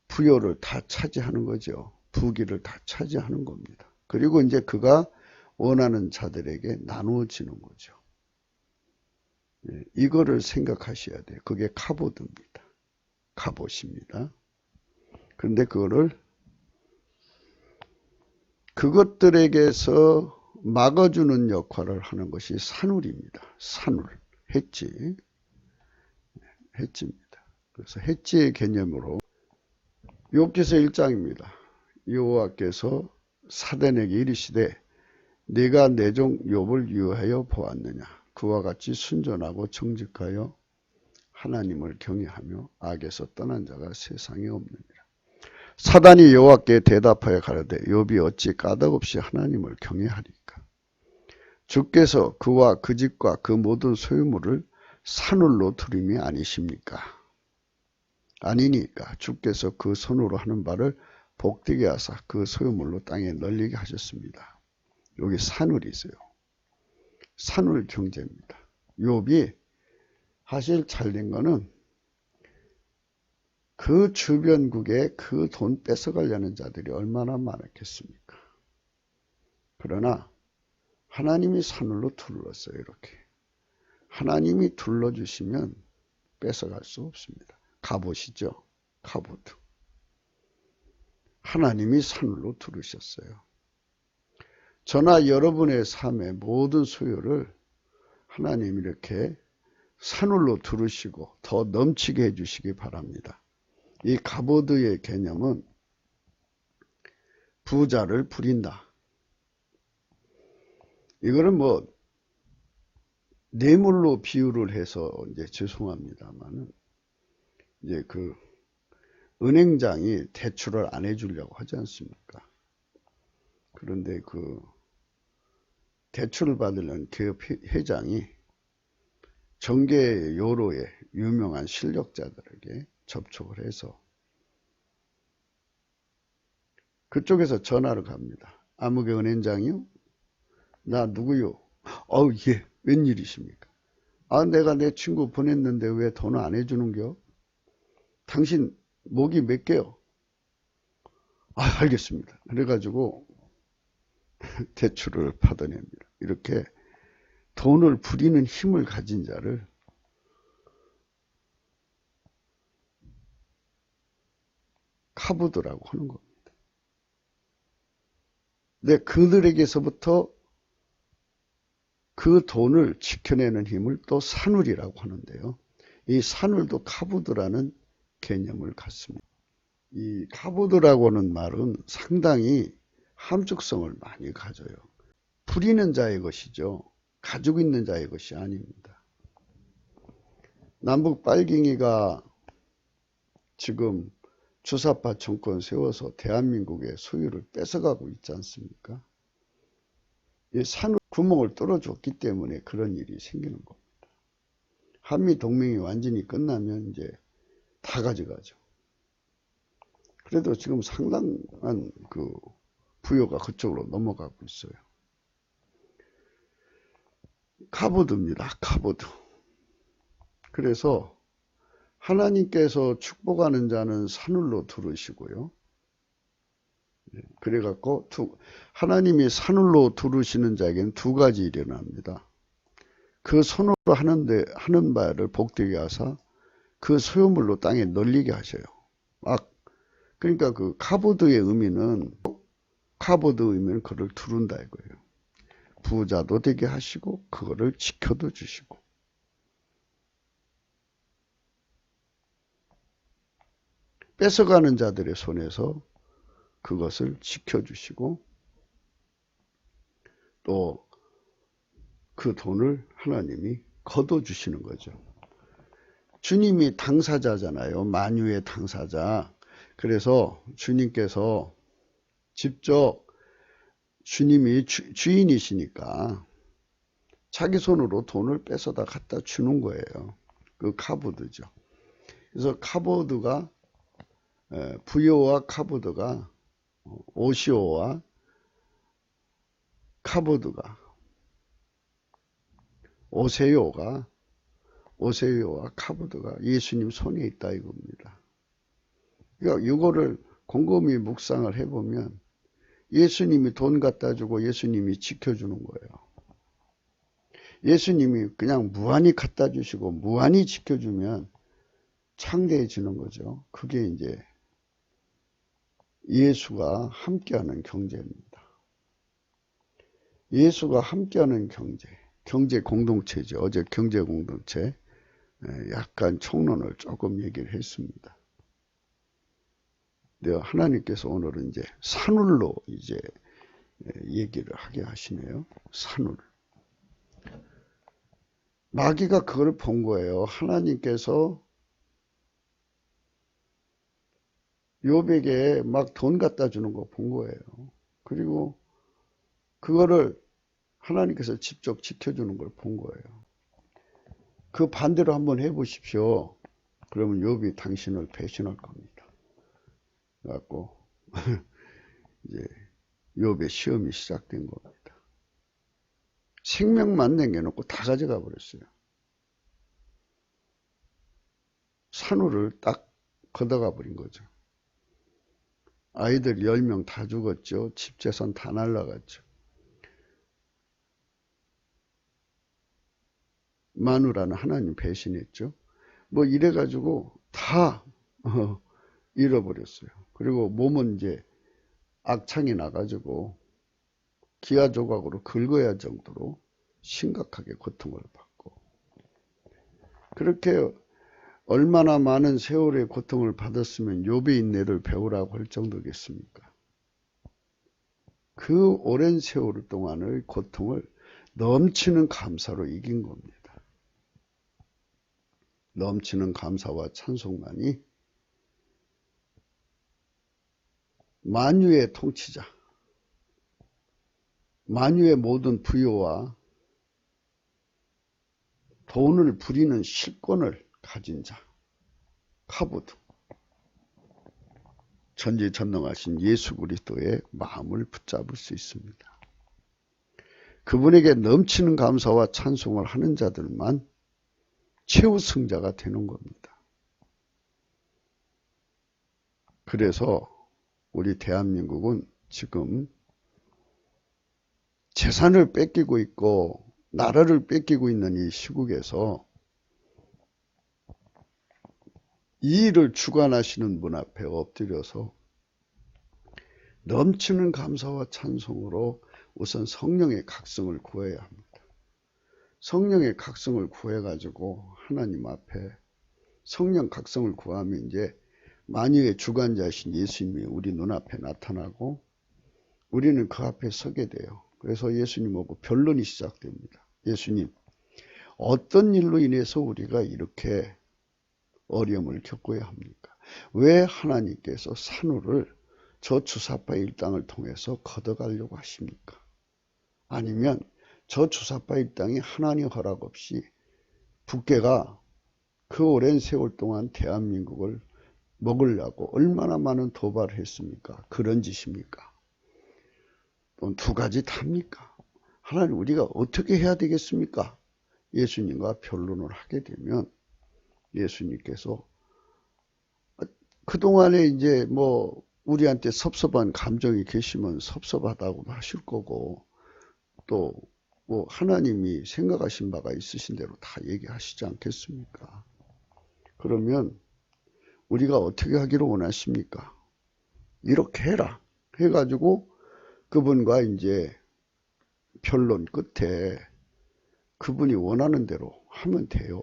부여를 다 차지하는 거죠. 부귀를 다 차지하는 겁니다. 그리고 이제 그가 원하는 자들에게 나누어지는 거죠. 이거를 생각하셔야 돼요. 그게 카보드입니다. 갑옷입니다. 그런데 그거를 그것들에게서 막아주는 역할을 하는 것이 산울입니다. 산울, 해지, 해지입니다. 그래서 해지의 개념으로 욥기서 1장입니다. 여호와께서 사단에게 이르시되 네가 내 종 욥을 유하여 보았느냐. 그와 같이 순전하고 정직하여 하나님을 경외하며 악에서 떠난 자가 세상에 없느니라. 사단이 여호와께 대답하여 가로되 욥이 어찌 까닭없이 하나님을 경외하리까. 주께서 그와 그 집과 그 모든 소유물을 산울로 두림이 아니십니까? 아니니까 주께서 그 손으로 하는 바를 복되게 하사 그 소유물로 땅에 널리게 하셨습니다. 여기 산울이 있어요. 산울 경제입니다. 욥이 사실 잘된 거는 그 주변국에 그 돈 뺏어가려는 자들이 얼마나 많았겠습니까? 그러나 하나님이 산울로 둘렀어요. 이렇게. 하나님이 둘러주시면 뺏어갈 수 없습니다. 갑옷이죠. 카보드. 하나님이 산울로 두르셨어요. 저나 여러분의 삶의 모든 소유를 하나님이 이렇게 산울로 두르시고 더 넘치게 해주시기 바랍니다. 이 카보드의 개념은 부자를 부린다. 이거는 뭐 뇌물로 비유를 해서 이제 죄송합니다만은 이제 그 은행장이 대출을 안 해주려고 하지 않습니까? 그런데 그 대출을 받으려는 기업 회장이 정계 요로의 유명한 실력자들에게 접촉을 해서 그쪽에서 전화를 갑니다. 아무개 은행장이요? 나 누구요? 예, 웬일이십니까? 아, 내가 내 친구 보냈는데 왜 돈 안 해주는겨? 당신 목이 몇 개요? 아, 알겠습니다. 그래가지고 대출을 받아냅니다. 이렇게 돈을 부리는 힘을 가진 자를 카부드라고 하는 겁니다. 근데 그들에게서부터 그 돈을 지켜내는 힘을 또 산울이라고 하는데요. 이 산울도 카부드라는 개념을 갖습니다. 이 카부드라고 하는 말은 상당히 함축성을 많이 가져요. 부리는 자의 것이죠. 가지고 있는 자의 것이 아닙니다. 남북 빨갱이가 지금 주사파 정권 세워서 대한민국의 소유를 뺏어가고 있지 않습니까? 이 산울 구멍을 뚫어줬기 때문에 그런 일이 생기는 겁니다. 한미 동맹이 완전히 끝나면 이제 다 가져가죠. 그래도 지금 상당한 그 부여가 그쪽으로 넘어가고 있어요. 카보드입니다. 카보드. 그래서 하나님께서 축복하는 자는 산울로 두르시고요. 그래갖고 하나님이 산울로 두르시는 자에게는 두 가지 일이 일어납니다. 그 손으로 하는 바를 복되게 하사 그 소유물로 땅에 널리게 하셔요. 그러니까 그 카보드의 의미는 그를 두른다 이거예요. 부자도 되게 하시고 그거를 지켜도 주시고. 뺏어가는 자들의 손에서 그것을 지켜주시고 또 그 돈을 하나님이 거둬주시는 거죠. 주님이 당사자잖아요. 만유의 당사자. 그래서 주님께서 직접 주님이 주인이시니까 자기 손으로 돈을 뺏어다 갖다 주는 거예요. 그 카보드죠. 그래서 카보드가 부요와 카보드가 오시오와 카보드가 오세요와 카보드가 예수님 손에 있다 이겁니다. 그러니까 이거를 곰곰이 묵상을 해보면 예수님이 돈 갖다 주고 예수님이 지켜주는 거예요. 예수님이 그냥 무한히 갖다 주시고 무한히 지켜주면 창대해지는 거죠. 그게 이제 예수가 함께하는 경제입니다. 예수가 함께하는 경제 공동체죠. 어제 경제 공동체 약간 총론을 조금 얘기를 했습니다. 근데 하나님께서 오늘은 이제 산울로 이제 얘기를 하게 하시네요. 산울. 마귀가 그걸 본 거예요. 하나님께서 욥에게 막 돈 갖다 주는 거 본 거예요. 그리고 그거를 하나님께서 직접 지켜주는 걸 본 거예요. 그 반대로 한번 해보십시오. 그러면 욥이 당신을 배신할 겁니다. 그래갖고 이제 욥의 시험이 시작된 겁니다. 생명만 남겨놓고 다 가져가 버렸어요. 산울을 딱 걷어가 버린 거죠. 아이들 10명 다 죽었죠. 집 재산 다 날라갔죠. 마누라는 하나님 배신했죠. 뭐 이래가지고 다 잃어버렸어요. 그리고 몸은 이제 악창이 나가지고 기아 조각으로 긁어야 할 정도로 심각하게 고통을 받고, 그렇게 얼마나 많은 세월의 고통을 받았으면 욥의 인내를 배우라고 할 정도겠습니까? 그 오랜 세월 동안의 고통을 넘치는 감사로 이긴 겁니다. 넘치는 감사와 찬송만이 만유의 통치자, 만유의 모든 부여와 돈을 부리는 실권을 가진 자, 카보드, 전지전능하신 예수 그리스도의 마음을 붙잡을 수 있습니다. 그분에게 넘치는 감사와 찬송을 하는 자들만 최우승자가 되는 겁니다. 그래서 우리 대한민국은 지금 재산을 뺏기고 있고 나라를 뺏기고 있는 이 시국에서 이 일을 주관하시는 분 앞에 엎드려서 넘치는 감사와 찬송으로 우선 성령의 각성을 구해야 합니다. 성령의 각성을 구해가지고 하나님 앞에 성령 각성을 구하면 이제 만유의 주관자이신 예수님이 우리 눈앞에 나타나고 우리는 그 앞에 서게 돼요. 그래서 예수님하고 변론이 시작됩니다. 예수님, 어떤 일로 인해서 우리가 이렇게 어려움을 겪어야 합니까? 왜 하나님께서 산후를 저 주사파 일당을 통해서 걷어가려고 하십니까? 아니면 저 주사파 일당이 하나님 허락 없이 북괴가 그 오랜 세월 동안 대한민국을 먹으려고 얼마나 많은 도발을 했습니까? 그런 짓입니까? 또 두 가지 답니까? 하나님 우리가 어떻게 해야 되겠습니까? 예수님과 변론을 하게 되면 예수님께서 그동안에 이제 뭐 우리한테 섭섭한 감정이 계시면 섭섭하다고 하실 거고 또 뭐 하나님이 생각하신 바가 있으신 대로 다 얘기하시지 않겠습니까? 그러면 우리가 어떻게 하기를 원하십니까? 이렇게 해라 해가지고 그분과 이제 변론 끝에 그분이 원하는 대로 하면 돼요.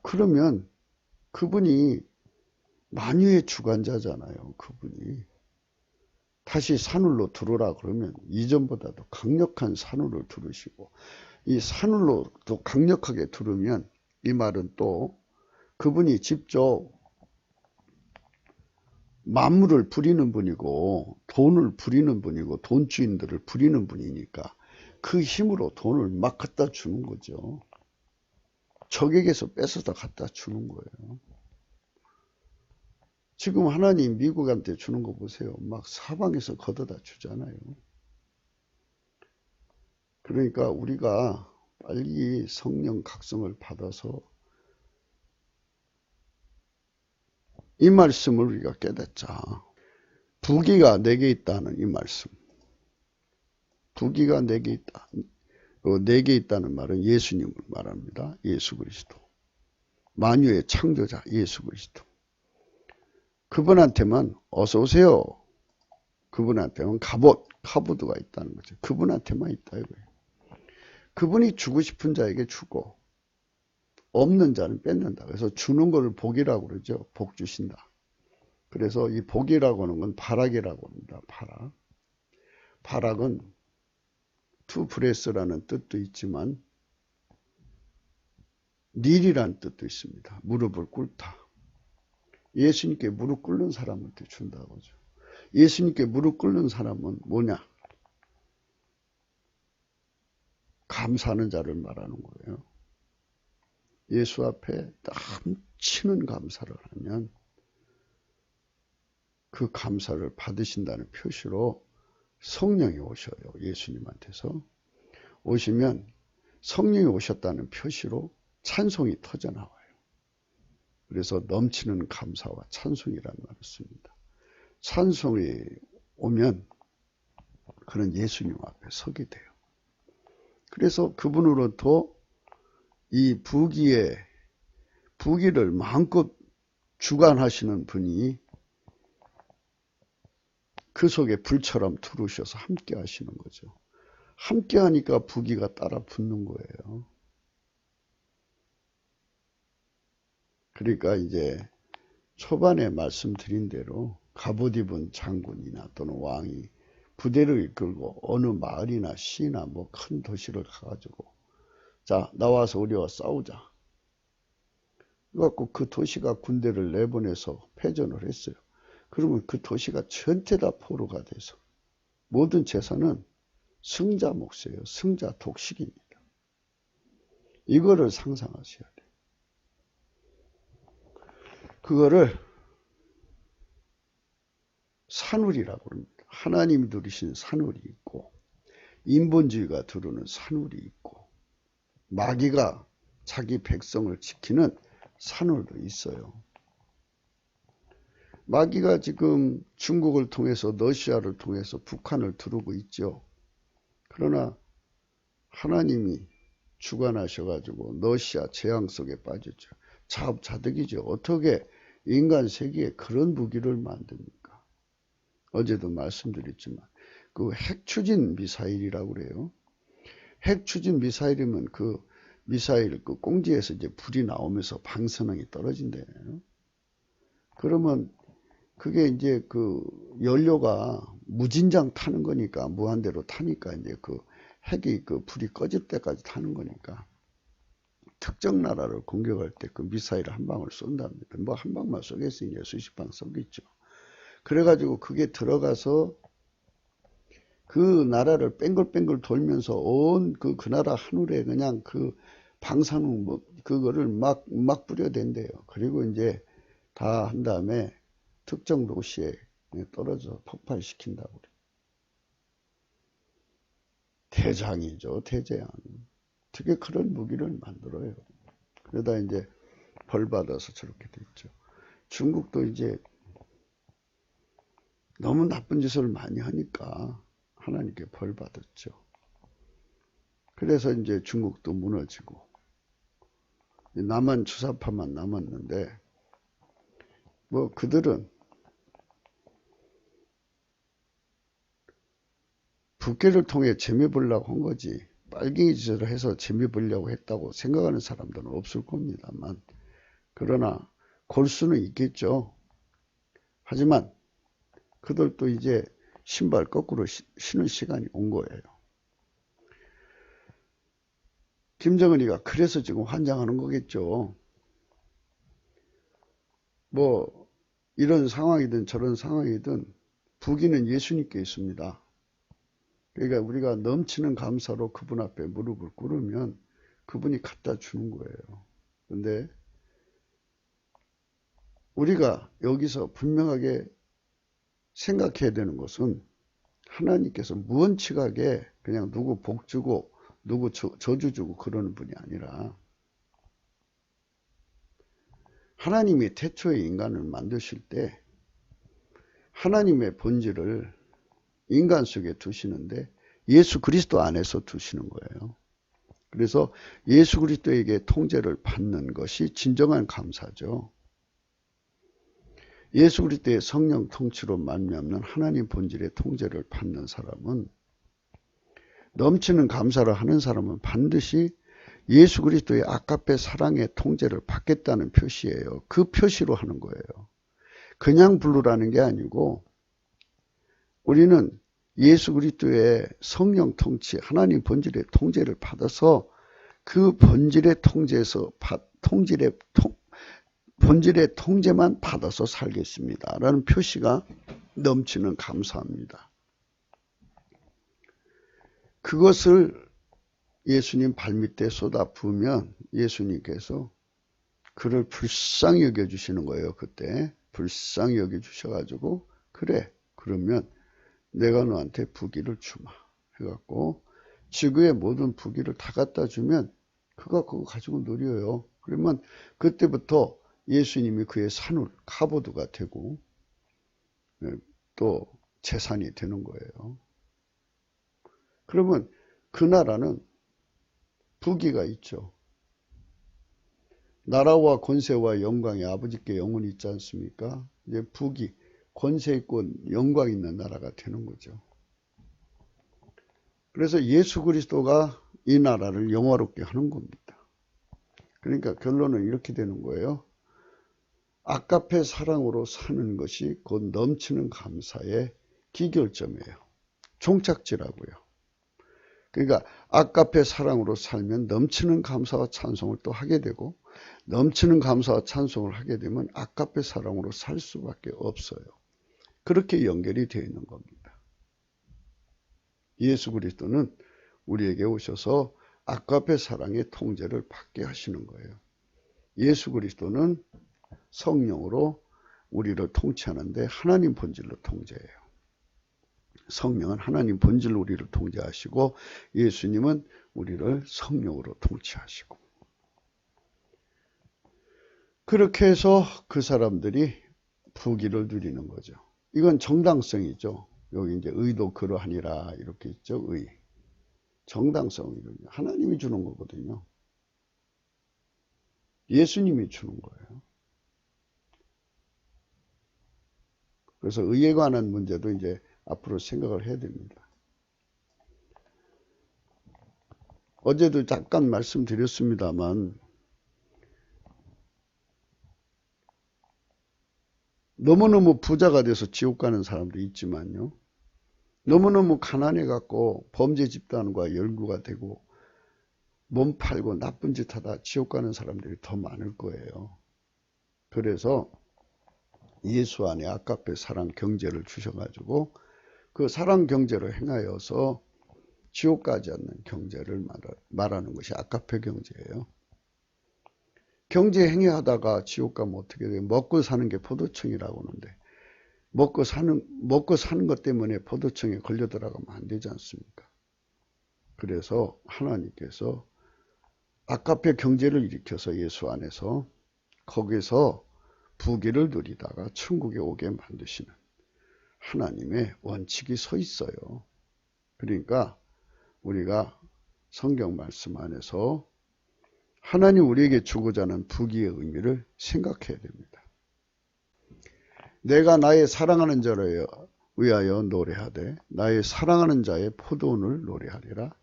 그러면 그분이 만유의 주관자잖아요. 그분이 다시 산울로 들어오라 그러면 이전보다도 강력한 산울을 들으시고 이 산울로 또 강력하게 들으면 이 말은 또 그분이 직접 만물을 부리는 분이고 돈을 부리는 분이고 돈주인들을 부리는 분이니까 그 힘으로 돈을 막 갖다 주는 거죠. 적에게서 뺏어다 갖다 주는 거예요. 지금 하나님 미국한테 주는 거 보세요. 막 사방에서 걷어다 주잖아요. 그러니까 우리가 빨리 성령 각성을 받아서 이 말씀을 우리가 깨닫자. 부귀가 내게 있다는 이 말씀. 부귀가 내게 있다. 내게 있다는 말은 예수님을 말합니다. 예수 그리스도. 만유의 창조자 예수 그리스도. 그분한테만 어서 오세요. 그분한테만 카보드가 있다는 거죠. 그분한테만 있다 이거예요. 그분이 주고 싶은 자에게 주고 없는 자는 뺏는다. 그래서 주는 것을 복이라고 그러죠. 복 주신다. 그래서 이 복이라고 하는 건 발악이라고 합니다. 발악. 발악은 투 브레스라는 뜻도 있지만 닐이라는 뜻도 있습니다. 무릎을 꿇다. 예수님께 무릎 꿇는 사람한테 준다고 하죠. 예수님께 무릎 꿇는 사람은 뭐냐? 감사하는 자를 말하는 거예요. 예수 앞에 넘치는 감사를 하면 그 감사를 받으신다는 표시로 성령이 오셔요. 예수님한테서. 오시면 성령이 오셨다는 표시로 찬송이 터져나와요. 그래서 넘치는 감사와 찬송이라는 말을 씁니다. 찬송이 오면 그는 예수님 앞에 서게 돼요. 그래서 그분으로부터 이 부귀를 마음껏 주관하시는 분이 그 속에 불처럼 들어오셔서 함께 하시는 거죠. 함께 하니까 부귀가 따라 붙는 거예요. 그러니까 이제 초반에 말씀드린 대로 갑옷 입은 장군이나 또는 왕이 부대를 이끌고 어느 마을이나 시나 뭐 큰 도시를 가가지고 자 나와서 우리와 싸우자. 그래갖고 그 도시가 군대를 내보내서 패전을 했어요. 그러면 그 도시가 전체 다 포로가 돼서 모든 재산은 승자 몫이에요. 승자 독식입니다. 이거를 상상하셔야 돼요. 그거를 산울이라고 합니다. 하나님이 두르신 산울이 있고 인본주의가 두르는 산울이 있고 마귀가 자기 백성을 지키는 산울도 있어요. 마귀가 지금 중국을 통해서 러시아를 통해서 북한을 두르고 있죠. 그러나 하나님이 주관하셔가지고 러시아 재앙 속에 빠졌죠. 자업자득이죠. 어떻게 인간 세계에 그런 무기를 만듭니까? 어제도 말씀드렸지만 그 핵추진 미사일이라고 그래요. 핵추진 미사일이면 그 미사일 그 꽁지에서 이제 불이 나오면서 방사능이 떨어진대요. 그러면 그게 이제 그 연료가 무진장 타는 거니까 무한대로 타니까 이제 그 핵이 그 불이 꺼질 때까지 타는 거니까 특정 나라를 공격할 때 그 미사일 한 방을 쏜답니다. 뭐 한 방만 쏘겠어요. 이제 수십 방 쏘겠죠. 그래가지고 그게 들어가서 그 나라를 뺑글뺑글 돌면서 온 그 나라 하늘에 그냥 그 방사능 뭐 그거를 막 뿌려댄대요. 그리고 이제 다 한 다음에 특정 도시에 떨어져 폭발시킨다고 그래요. 대장이죠, 대재앙. 어떻게 그런 무기를 만들어요. 그러다 이제 벌 받아서 저렇게 됐죠. 중국도 이제 너무 나쁜 짓을 많이 하니까 하나님께 벌 받았죠. 그래서 이제 중국도 무너지고 남한 주사파만 남았는데 뭐 그들은 북괴를 통해 재미 보려고 한 거지 빨갱이 짓을 해서 재미 보려고 했다고 생각하는 사람들은 없을 겁니다만 그러나 골수는 있겠죠. 하지만 그들도 이제 신발 거꾸로 신을 시간이 온 거예요. 김정은이가 그래서 지금 환장하는 거겠죠. 뭐 이런 상황이든 저런 상황이든 부귀는 예수님께 있습니다. 그러니까 우리가 넘치는 감사로 그분 앞에 무릎을 꿇으면 그분이 갖다 주는 거예요. 그런데 우리가 여기서 분명하게 생각해야 되는 것은 하나님께서 무언측하게 그냥 누구 복 주고 누구 저주 주고 그러는 분이 아니라 하나님이 태초에 인간을 만드실 때 하나님의 본질을 인간 속에 두시는데 예수 그리스도 안에서 두시는 거예요. 그래서 예수 그리스도에게 통제를 받는 것이 진정한 감사죠. 예수 그리스도의 성령 통치로 말미암는 하나님 본질의 통제를 받는 사람은 넘치는 감사를 하는 사람은 반드시 예수 그리스도의 아까페 사랑의 통제를 받겠다는 표시예요. 그 표시로 하는 거예요. 그냥 부르라는 게 아니고 우리는 예수 그리스도의 성령 통치, 하나님 본질의 통제를 받아서 그 본질의 본질의 통제만 받아서 살겠습니다. 라는 표시가 넘치는 감사합니다. 그것을 예수님 발밑에 쏟아 부으면 예수님께서 그를 불쌍히 여겨주시는 거예요. 그때 불쌍히 여겨주셔가지고 그래 그러면 내가 너한테 부귀를 주마 해갖고 지구의 모든 부귀를 다 갖다 주면 그가 그거 가지고 누려요. 그러면 그때부터 예수님이 그의 산울 카보드가 되고 또 재산이 되는 거예요. 그러면 그 나라는 부귀가 있죠. 나라와 권세와 영광이 아버지께 영원히 있지 않습니까? 이제 부귀, 권세 있고 영광 있는 나라가 되는 거죠. 그래서 예수 그리스도가 이 나라를 영화롭게 하는 겁니다. 그러니까 결론은 이렇게 되는 거예요. 아까페 사랑으로 사는 것이 곧 넘치는 감사의 기결점이에요. 종착지라고요. 그러니까 아까페 사랑으로 살면 넘치는 감사와 찬송을 또 하게 되고 넘치는 감사와 찬송을 하게 되면 아까페 사랑으로 살 수밖에 없어요. 그렇게 연결이 되어 있는 겁니다. 예수 그리스도는 우리에게 오셔서 아까페 사랑의 통제를 받게 하시는 거예요. 예수 그리스도는 성령으로 우리를 통치하는데 하나님 본질로 통제해요. 성령은 하나님 본질로 우리를 통제하시고 예수님은 우리를 성령으로 통치하시고 그렇게 해서 그 사람들이 부귀를 누리는 거죠. 이건 정당성이죠. 여기 이제 의도 그러하니라 이렇게 있죠. 의. 정당성이거든요. 하나님이 주는 거거든요. 예수님이 주는 거예요. 그래서 의에 관한 문제도 이제 앞으로 생각을 해야 됩니다. 어제도 잠깐 말씀드렸습니다만 너무너무 부자가 돼서 지옥 가는 사람도 있지만요. 너무너무 가난해갖고 범죄 집단과 연구가 되고 몸 팔고 나쁜 짓 하다 지옥 가는 사람들이 더 많을 거예요. 그래서 예수 안에 아가페 사랑 경제를 주셔가지고 그 사랑 경제로 행하여서 지옥 가지 않는 경제를 말하는 것이 아가페 경제예요. 경제 행위하다가 지옥 가면 어떻게 돼요? 먹고 사는 게 포도청이라고 하는데 먹고 사는 것 때문에 포도청에 걸려 들어가면 안 되지 않습니까? 그래서 하나님께서 아가페 경제를 일으켜서 예수 안에서 거기서 부귀를 누리다가 천국에 오게 만드시는 하나님의 원칙이 서 있어요. 그러니까 우리가 성경 말씀 안에서 하나님 우리에게 주고자 하는 부귀의 의미를 생각해야 됩니다. 내가 나의 사랑하는 자를 위하여 노래하되 나의 사랑하는 자의 포도원을 노래하리라.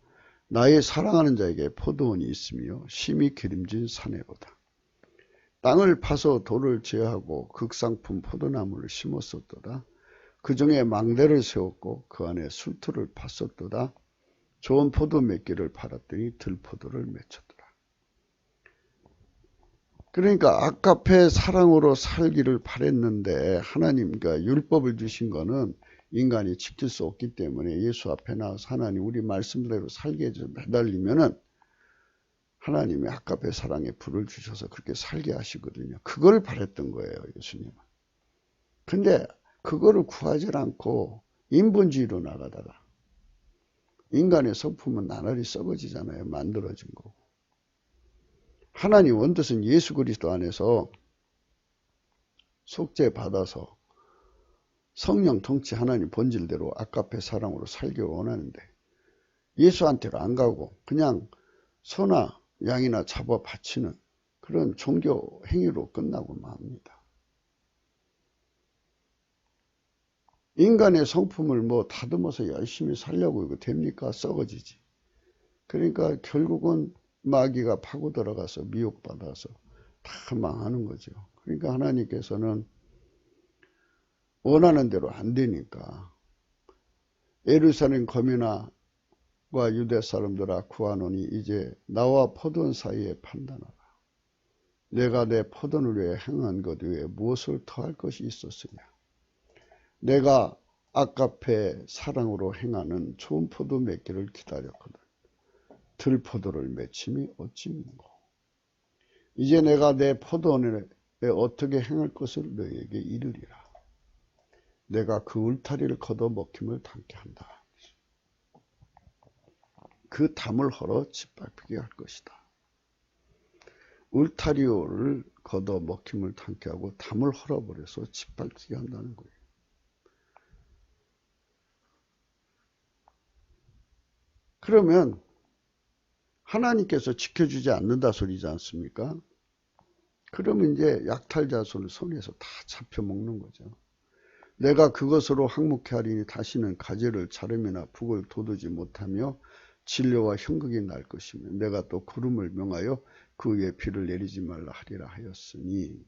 나의 사랑하는 자에게 포도원이 있으며 심히 기름진 사내로다. 땅을 파서 돌을 제하고 극상품 포도나무를 심었었도다. 그 중에 망대를 세웠고 그 안에 술틀을 팠었도다. 좋은 포도 몇 개를 팔았더니 들포도를 맺혔더라. 그러니까 아가페 사랑으로 살기를 바랬는데 하나님과 율법을 주신 거는 인간이 지킬 수 없기 때문에 예수 앞에 나와서 하나님 우리 말씀대로 살게 해달리면은 하나님이 아가페 사랑에 불을 주셔서 그렇게 살게 하시거든요. 그걸 바랬던 거예요, 예수님은. 근데 그거를 구하지 않고 인본주의로 나가다가 인간의 성품은 나날이 썩어지잖아요. 만들어진 거고. 하나님 원뜻은 예수 그리스도 안에서 속죄 받아서 성령 통치 하나님 본질대로 아가페 사랑으로 살기를 원하는데 예수한테로 안 가고 그냥 소나 양이나 잡아 바치는 그런 종교 행위로 끝나고 맙니다. 인간의 성품을 뭐 다듬어서 열심히 살려고 이거 됩니까? 썩어지지. 그러니까 결국은 마귀가 파고 들어가서 미혹받아서 다 망하는 거죠. 그러니까 하나님께서는 원하는 대로 안 되니까 예루살렘 거민과 유대 사람들아 구하노니 이제 나와 포도원 사이에 판단하라. 내가 내 포도원을 위해 행한 것 외에 무엇을 더할 것이 있었으냐. 내가 아가페 사랑으로 행하는 좋은 포도 몇 개를 기다렸거든. 들포도를 맺힘이 어찌 있는고. 이제 내가 내 포도원에 어떻게 행할 것을 너희에게 이르리라. 내가 그 울타리를 걷어 먹힘을 당케 한다. 그 담을 헐어 짓밟히게 할 것이다. 울타리를 걷어 먹힘을 당케 하고 담을 헐어버려서 짓밟히게 한다는 거예요. 그러면 하나님께서 지켜주지 않는다 소리지 않습니까? 그러면 이제 약탈자손을 손에서 다 잡혀먹는 거죠. 내가 그것으로 항목해 하리니 다시는 가재를 자름이나 북을 돋우지 못하며 진료와 형극이 날 것이며 내가 또 구름을 명하여 그 위에 비를 내리지 말라 하리라 하였으니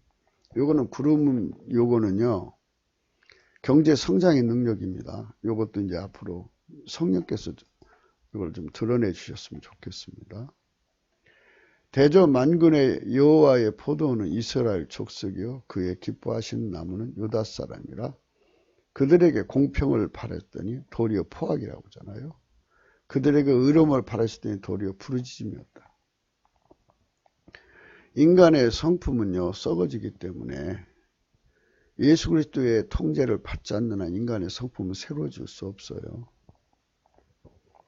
요거는 요거는요 경제 성장의 능력입니다. 요것도 이제 앞으로 성령께서 이걸 좀 드러내 주셨으면 좋겠습니다. 대저 만군의 여호와의 포도원은 이스라엘 족속이요 그의 기뻐하시는 나무는 유다 사람이라. 그들에게 공평을 바랬더니 도리어 포악이라고 하잖아요. 그들에게 의로움을 바랬더니 도리어 부르짖음이었다. 인간의 성품은요 썩어지기 때문에 예수 그리스도의 통제를 받지 않는 한 인간의 성품은 새로워질 수 없어요.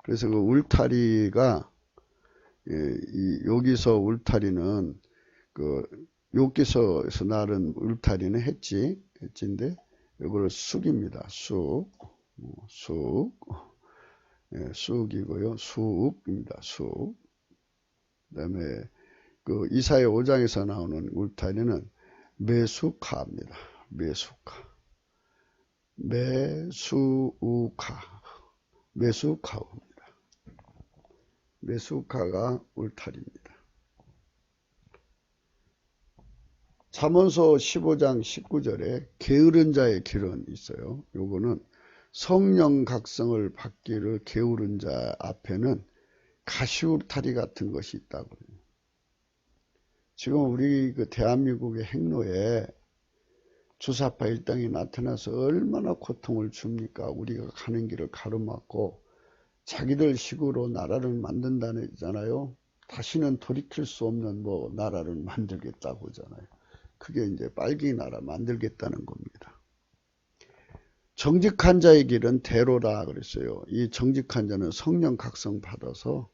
그래서 그 울타리가 여기서 울타리는 그 욥기서에서 나른 울타리는 했지인데 이거를 쑥입니다. 쑥. 쑥이고요. 쑥입니다. 쑥. 그다음에 그 이사야 5장에서 나오는 울타리는 메수카입니다. 메수카입니다. 메수카가 울타리입니다. 잠언서 15장 19절에 게으른 자의 길은 있어요. 요거는 성령 각성을 받기를 게으른 자 앞에는 가시울타리 같은 것이 있다고. 지금 우리 그 대한민국의 행로에 주사파 일당이 나타나서 얼마나 고통을 줍니까? 우리가 가는 길을 가로막고 자기들 식으로 나라를 만든다잖아요. 다시는 돌이킬 수 없는 뭐 나라를 만들겠다고 하잖아요. 그게 이제 빨갱이 나라 만들겠다는 겁니다. 정직한 자의 길은 대로라 그랬어요. 이 정직한 자는 성령 각성 받아서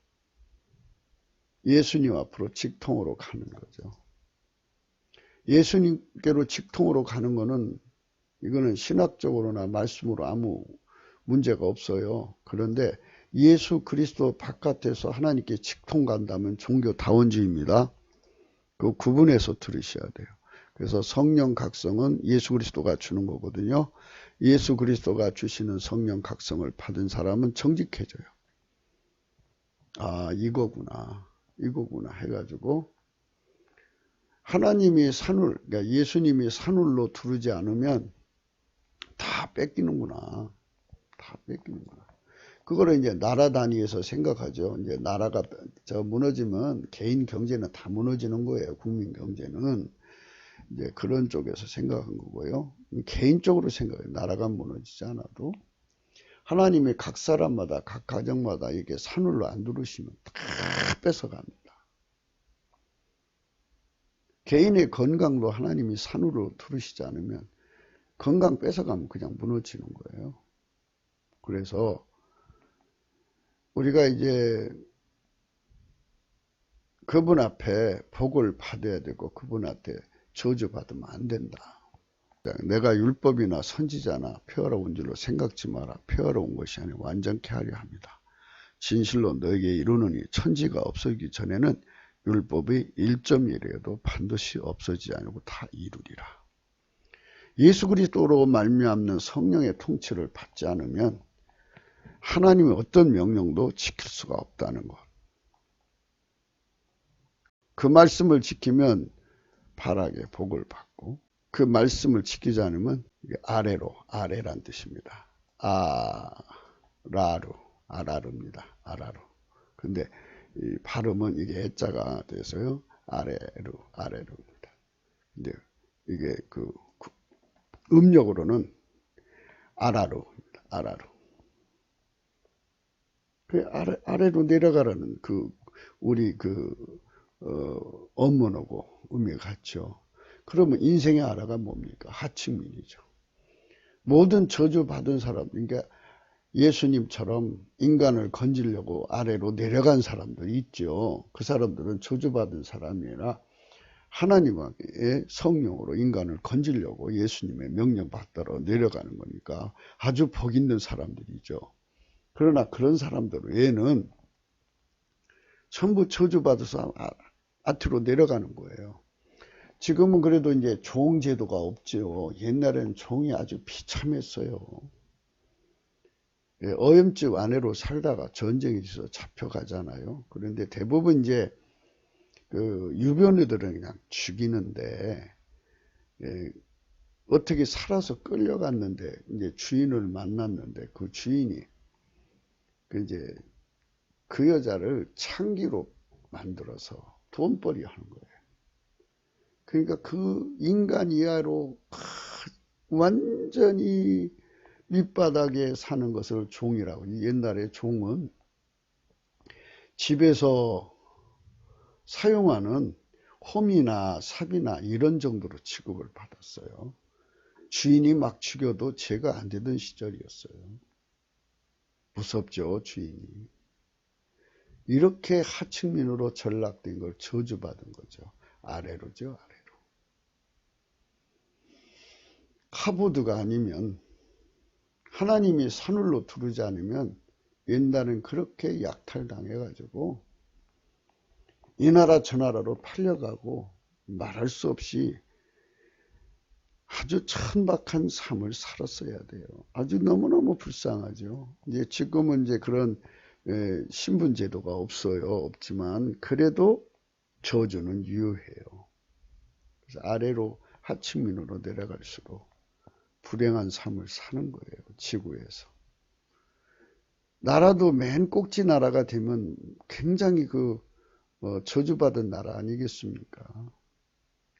예수님 앞으로 직통으로 가는 거죠. 예수님께로 직통으로 가는 거는 이거는 신학적으로나 말씀으로 아무 문제가 없어요. 그런데 예수 그리스도 바깥에서 하나님께 직통 간다면 종교다원주의입니다. 그 구분해서 들으셔야 돼요. 그래서 성령 각성은 예수 그리스도가 주는 거거든요. 예수 그리스도가 주시는 성령 각성을 받은 사람은 정직해져요. 아, 이거구나 해가지고 하나님이 산울, 그러니까 예수님이 산울로 두르지 않으면 다 뺏기는구나. 그거를 이제 나라 단위에서 생각하죠. 이제 나라가 무너지면 개인 경제는 다 무너지는 거예요. 국민 경제는. 이제 그런 쪽에서 생각한 거고요. 개인적으로 생각해요. 나라가 무너지지 않아도. 하나님이 각 사람마다, 각 가정마다 이게 산울로 안 두르시면 다 뺏어갑니다. 개인의 건강도 하나님이 산울로 두르시지 않으면 건강 뺏어가면 그냥 무너지는 거예요. 그래서 우리가 이제 그분 앞에 복을 받아야 되고 그분 앞에 저주받으면 안 된다. 내가 율법이나 선지자나 폐하러 줄로 생각지 마라. 폐하러 것이 아니라 완전케 하려 합니다. 진실로 너에게 이루느니 천지가 없어지기 전에는 율법이 1.1이라도 반드시 없어지지 않고 다 이루리라. 예수 그리스도로 말미암는 성령의 통치를 받지 않으면 하나님의 어떤 명령도 지킬 수가 없다는 것. 그 말씀을 지키면 바라게 복을 받고 그 말씀을 지키지 않으면 아래란 뜻입니다. 아라루입니다. 근데 이 발음은 이게 애자가 돼서요. 아래루입니다. 근데 이게 그 음력으로는 아라루입니다. 그 아래로 내려가라는 우리 언문하고 의미가 같죠. 그러면 인생의 아라가 뭡니까? 하층민이죠. 모든 저주받은 사람, 그러니까 예수님처럼 인간을 건지려고 아래로 내려간 사람들이 있죠. 그 사람들은 저주받은 사람이 아니라 하나님의 성령으로 인간을 건지려고 예수님의 명령 받들어 내려가는 거니까 아주 복 있는 사람들이죠. 그러나 그런 사람들 외에는 전부 저주받아서 아트로 내려가는 거예요. 지금은 그래도 이제 종제도가 없죠. 옛날에는 종이 아주 비참했어요. 어염집 아내로 살다가 전쟁에 있어서 잡혀가잖아요. 그런데 대부분 이제 그 유변이들은 그냥 죽이는데 어떻게 살아서 끌려갔는데 이제 주인을 만났는데 그 주인이 이제 그 여자를 창기로 만들어서 돈벌이 하는 거예요. 그러니까 그 인간 이하로 완전히 밑바닥에 사는 것을 종이라고. 옛날에 종은 집에서 사용하는 홈이나 삽이나 이런 정도로 취급을 받았어요. 주인이 막 죽여도 죄가 안 되던 시절이었어요. 무섭죠, 주인이. 이렇게 하층민으로 전락된 걸 저주받은 거죠. 아래로죠, 아래로. 카보드가 아니면, 하나님이 산울로 두르지 않으면 옛날엔 그렇게 약탈당해가지고 이 나라 저 나라로 팔려가고 말할 수 없이 아주 천박한 삶을 살았어야 돼요. 아주 너무너무 불쌍하죠. 이제 지금은 이제 그런 신분 제도가 없지만 그래도 저주는 유효해요. 그래서 아래로 하층민으로 내려갈수록 불행한 삶을 사는 거예요. 지구에서. 나라도 맨 꼭지 나라가 되면 굉장히 저주받은 나라 아니겠습니까?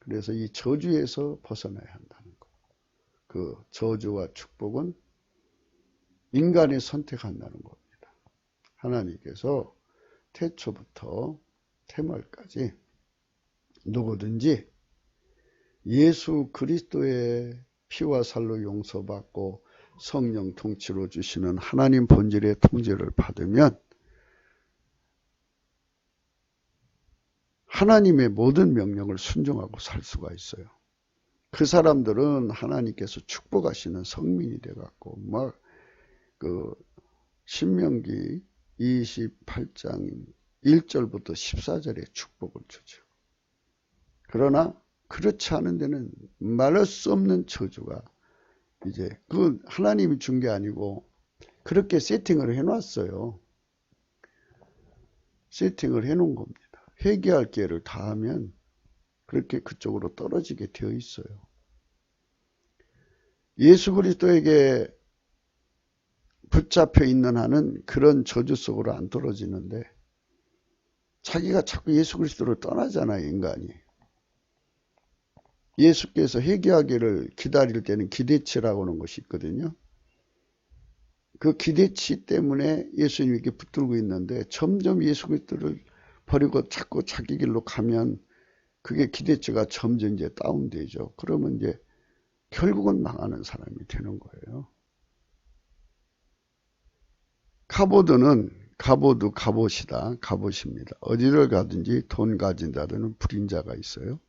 그래서 이 저주에서 벗어나야 한다는 거. 그 저주와 축복은 인간이 선택한다는 겁니다. 하나님께서 태초부터 태말까지 누구든지 예수 그리스도의 피와 살로 용서받고 성령 통치로 주시는 하나님 본질의 통제를 받으면 하나님의 모든 명령을 순종하고 살 수가 있어요. 그 사람들은 하나님께서 축복하시는 성민이 돼갖고 신명기 28장 1절부터 14절에 축복을 주죠. 그러나 그렇지 않은 데는 말할 수 없는 저주가 이제 하나님이 준 게 아니고 그렇게 세팅을 해놨어요. 세팅을 해놓은 겁니다. 회개할 기회를 다 하면 그렇게 그쪽으로 떨어지게 되어 있어요. 예수 그리스도에게 붙잡혀 있는 한은 그런 저주 속으로 안 떨어지는데 자기가 자꾸 예수 그리스도를 떠나잖아요, 인간이. 예수께서 회개하기를 기다릴 때는 기대치라고 하는 것이 있거든요. 그 기대치 때문에 예수님에게 붙들고 있는데 점점 예수 그리스도를 버리고 자꾸 자기 길로 가면 그게 기대치가 점점 이제 다운되죠. 그러면 이제 결국은 망하는 사람이 되는 거예요. 갑옷입니다. 어디를 가든지 돈 가진 자들은 불인 자가 있어요.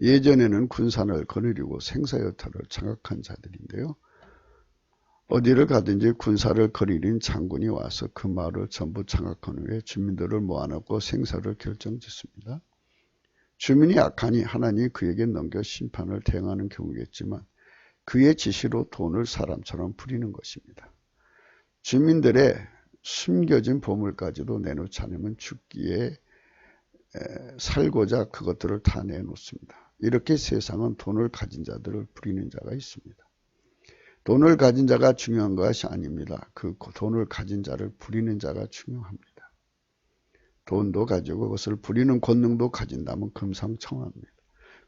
예전에는 군산을 거느리고 생사여탈을 장악한 자들인데요. 어디를 가든지 군사를 거느린 장군이 와서 그 마을을 전부 장악한 후에 주민들을 모아놓고 생사를 결정짓습니다. 주민이 악하니 하나님이 그에게 넘겨 심판을 대행하는 경우겠지만 그의 지시로 돈을 사람처럼 부리는 것입니다. 주민들의 숨겨진 보물까지도 내놓지 않으면 죽기에 살고자 그것들을 다 내놓습니다. 이렇게 세상은 돈을 가진 자들을 부리는 자가 있습니다. 돈을 가진 자가 중요한 것이 아닙니다. 그 돈을 가진 자를 부리는 자가 중요합니다. 돈도 가지고 그것을 부리는 권능도 가진다면 금상첨화입니다.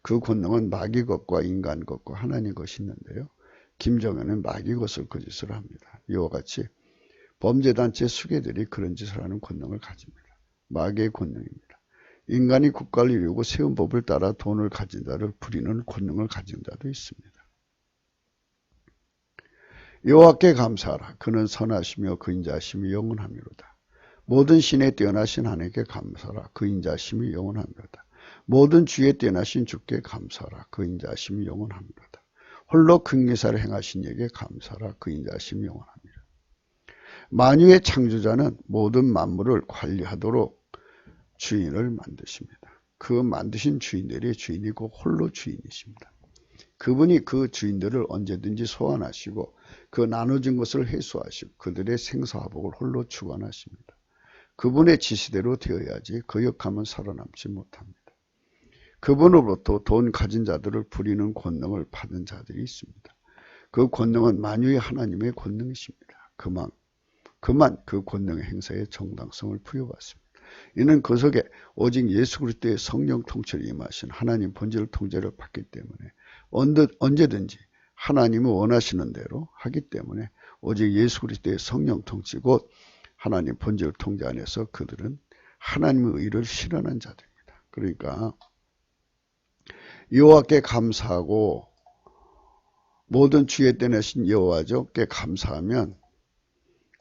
그 권능은 마귀 것과 인간 것과 하나님 것이 있는데요. 김정은은 마귀 것을 거짓을 합니다. 이와 같이 범죄단체 수괴들이 그런 짓을 하는 권능을 가집니다. 마귀의 권능입니다. 인간이 국가를 이루고 세운 법을 따라 돈을 가진 자를 부리는 권능을 가진 자도 있습니다. 여호와께 감사하라. 그는 선하시며 그 인자하심이 영원하미로다. 모든 신에 뛰어나신 하나님께 감사하라. 그 인자하심이 영원하미로다. 모든 주에 뛰어나신 주께 감사하라. 그 인자하심이 영원하미로다. 홀로 긍휼사를 행하신 이에게 감사하라. 그 인자하심이 영원하미로다. 만유의 창조자는 모든 만물을 관리하도록 주인을 만드십니다. 그 만드신 주인들이 주인이고 홀로 주인이십니다. 그분이 그 주인들을 언제든지 소환하시고 그 나눠진 것을 회수하시고 그들의 생사화복을 홀로 주관하십니다. 그분의 지시대로 되어야지 거역하면 살아남지 못합니다. 그분으로부터 돈 가진 자들을 부리는 권능을 받은 자들이 있습니다. 그 권능은 만유의 하나님의 권능이십니다. 그만 그 권능의 행사에 정당성을 부여받습니다. 이는 그 속에 오직 예수 그리스도의 성령 통치를 임하신 하나님 본질 통제를 받기 때문에 언제든지 하나님이 원하시는 대로 하기 때문에 오직 예수 그리스도의 성령 통치 곧 하나님 본질 통제 안에서 그들은 하나님의 의를 실현한 자들입니다. 그러니까 여호와께 감사하고 모든 주의 떼내신 여호와께 감사하면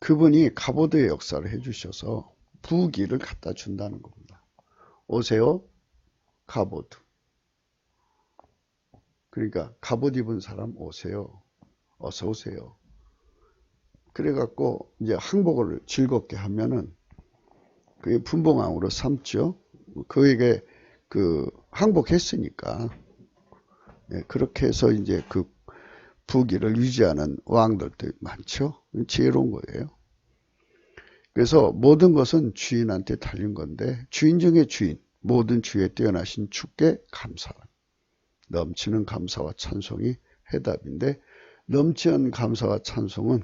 그분이 갑오드의 역사를 해주셔서 부귀를 갖다 준다는 겁니다. 오세요, 갑오드. 그러니까 갑옷 입은 사람 오세요. 어서 오세요. 그래갖고 이제 항복을 즐겁게 하면은 그게 분봉왕으로 삼죠. 그에게 그 항복했으니까. 예, 그렇게 해서 이제 그 부귀를 유지하는 왕들도 많죠. 지혜로운 거예요. 그래서 모든 것은 주인한테 달린 건데 주인 중에 주인, 모든 주에 뛰어나신 주께 감사. 넘치는 감사와 찬송이 해답인데 넘치는 감사와 찬송은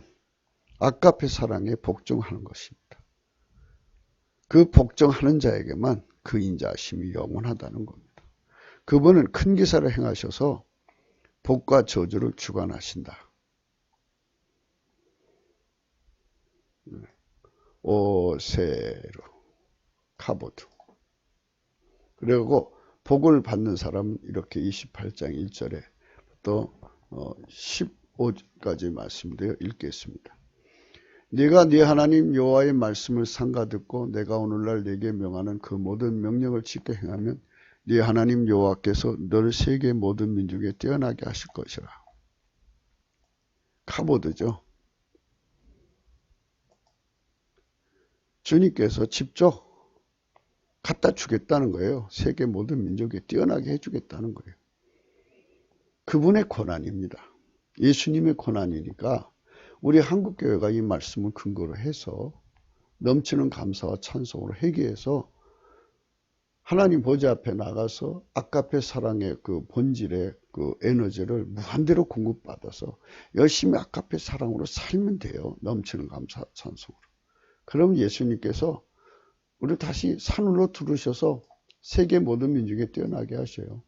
아까페 사랑에 복종하는 것입니다. 그 복종하는 자에게만 그 인자하심이 영원하다는 겁니다. 그분은 큰 기사를 행하셔서 복과 저주를 주관하신다. 오세로 카보드. 그리고 복을 받는 사람은 이렇게 28장 1절에 또 15까지 말씀드려 읽겠습니다. 네가 네 하나님 여호와의 말씀을 삼가 듣고 내가 오늘날 네게 명하는 그 모든 명령을 지켜 행하면 네 하나님 여호와께서 너를 세계 모든 민족에 뛰어나게 하실 것이라. 카보드죠. 주님께서 직접 갖다 주겠다는 거예요. 세계 모든 민족에 뛰어나게 해주겠다는 거예요. 그분의 권한입니다. 예수님의 권한이니까 우리 한국교회가 이 말씀을 근거로 해서 넘치는 감사와 찬송으로 회개해서 하나님 보좌 앞에 나가서 아까페 사랑의 그 본질의 그 에너지를 무한대로 공급받아서 열심히 아까페 사랑으로 살면 돼요. 넘치는 감사 찬송으로. 그럼 예수님께서 우리 다시 산으로 두르셔서 세계 모든 민족에 뛰어나게 하셔요.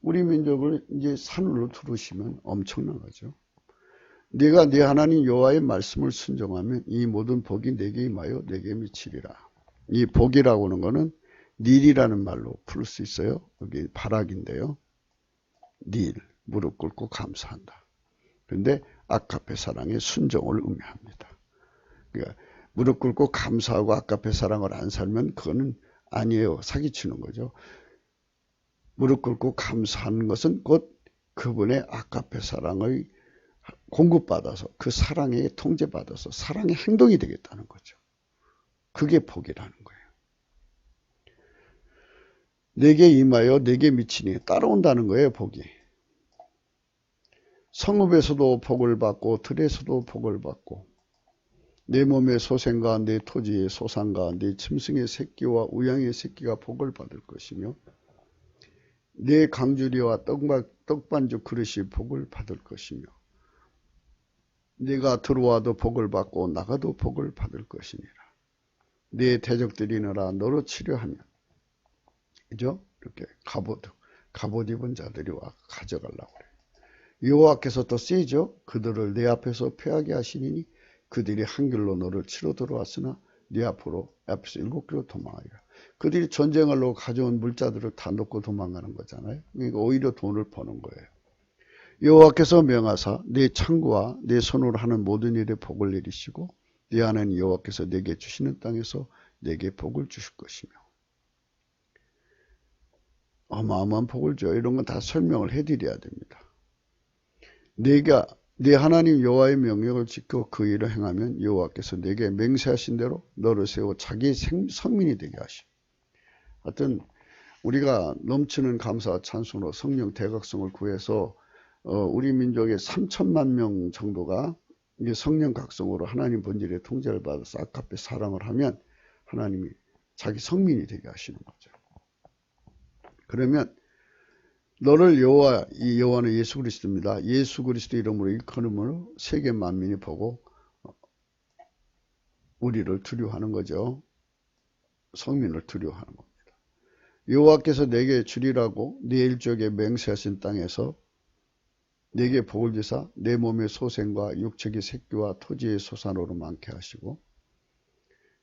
우리 민족을 이제 산으로 두르시면 엄청난 거죠. 네가 네 하나님 여호와의 말씀을 순종하면 이 모든 복이 내게 임하여 내게 미치리라. 이 복이라고 하는 거는 닐이라는 말로 풀 수 있어요. 여기 발악인데요. 닐, 무릎 꿇고 감사한다. 그런데 아까페 사랑의 순종을 의미합니다. 그러니까 무릎 꿇고 감사하고 아까페 사랑을 안 살면 그거는 아니에요. 사기치는 거죠. 무릎 꿇고 감사하는 것은 곧 그분의 아까페 사랑의 공급받아서 그 사랑에 통제받아서 사랑의 행동이 되겠다는 거죠. 그게 복이라는 거예요. 내게 임하여 내게 미치니 따라온다는 거예요. 복이. 성읍에서도 복을 받고 들에서도 복을 받고 내 몸의 소생과 내 토지의 소산과 내 짐승의 새끼와 우양의 새끼가 복을 받을 것이며 내 강주리와 떡반죽 그릇이 복을 받을 것이며 네가 들어와도 복을 받고 나가도 복을 받을 것이니라. 네 대적들이 너라 너로 치료하면 그죠? 이렇게 갑옷 입은 자들이 와 가져가려고 그래요. 여호와께서 또 세죠. 그들을 내 앞에서 패하게 하시니 그들이 한 길로 너를 치러 들어왔으나 네 앞에서 7길로 도망하리라. 그들이 전쟁하려고 가져온 물자들을 다 놓고 도망가는 거잖아요. 그러니까 오히려 돈을 버는 거예요. 여호와께서 명하사 네 창고와 네 손으로 하는 모든 일에 복을 내리시고 네 하나님 여호와께서 내게 주시는 땅에서 내게 복을 주실 것이며 어마어마한 복을 줘요. 이런 건 다 설명을 해드려야 됩니다. 내가 네 하나님 여호와의 명령을 지켜 그 일을 행하면 여호와께서 내게 맹세하신 대로 너를 세워 자기 성민이 되게 하시오. 하여튼 우리가 넘치는 감사와 찬송으로 성령 대각성을 구해서 우리 민족의 3천만 명 정도가 성령 각성으로 하나님 본질의 통제를 받아서 아까페 사랑을 하면 하나님이 자기 성민이 되게 하시는 거죠. 그러면 너를 여호와, 이 여호와는 예수 그리스도입니다. 예수 그리스도 이름으로 일컬음으로 세계 만민이 보고 우리를 두려워하는 거죠. 성민을 두려워하는 겁니다. 여호와께서 내게 주리라고 네 일족에 맹세하신 땅에서 내게 복을 주사 내 몸의 소생과 육체의 새끼와 토지의 소산으로 많게 하시고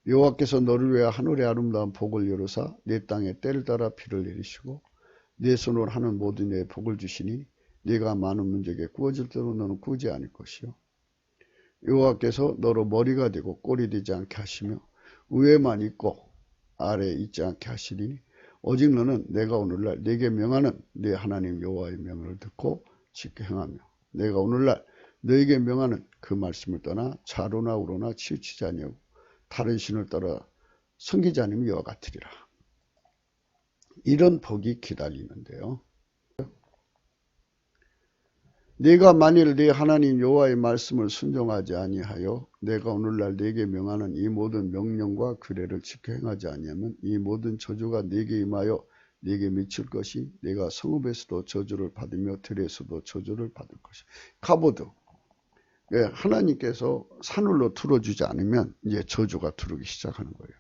여호와께서 너를 위하여 하늘의 아름다운 복을 열으사 내 땅에 때를 따라 비를 내리시고 내 손으로 하는 모든 일에 복을 주시니 네가 많은 문제에 구워질 대로 너는 구우지 않을 것이요. 여호와께서 너로 머리가 되고 꼴이 되지 않게 하시며 위에만 있고 아래에 있지 않게 하시리니 오직 너는 내가 오늘날 네게 명하는 네 하나님 여호와의 명을 듣고 지켜 행하며 내가 오늘날 너에게 명하는 그 말씀을 떠나 좌로나 우로나 치우치지 아니하고 다른 신을 따라 섬기지 않으면 이와 같으리라. 이런 복이 기다리는데요. 네가 만일 네 하나님 여호와의 말씀을 순종하지 아니하여 내가 오늘날 네게 명하는 이 모든 명령과 규례를 지켜 행하지 아니하면 이 모든 저주가 네게 임하여 네게 미칠 것이 네가 성읍에서도 저주를 받으며 들에서도 저주를 받을 것이. 가보드. 하나님께서 산울로 들어주지 않으면 이제 저주가 들어오기 시작하는 거예요.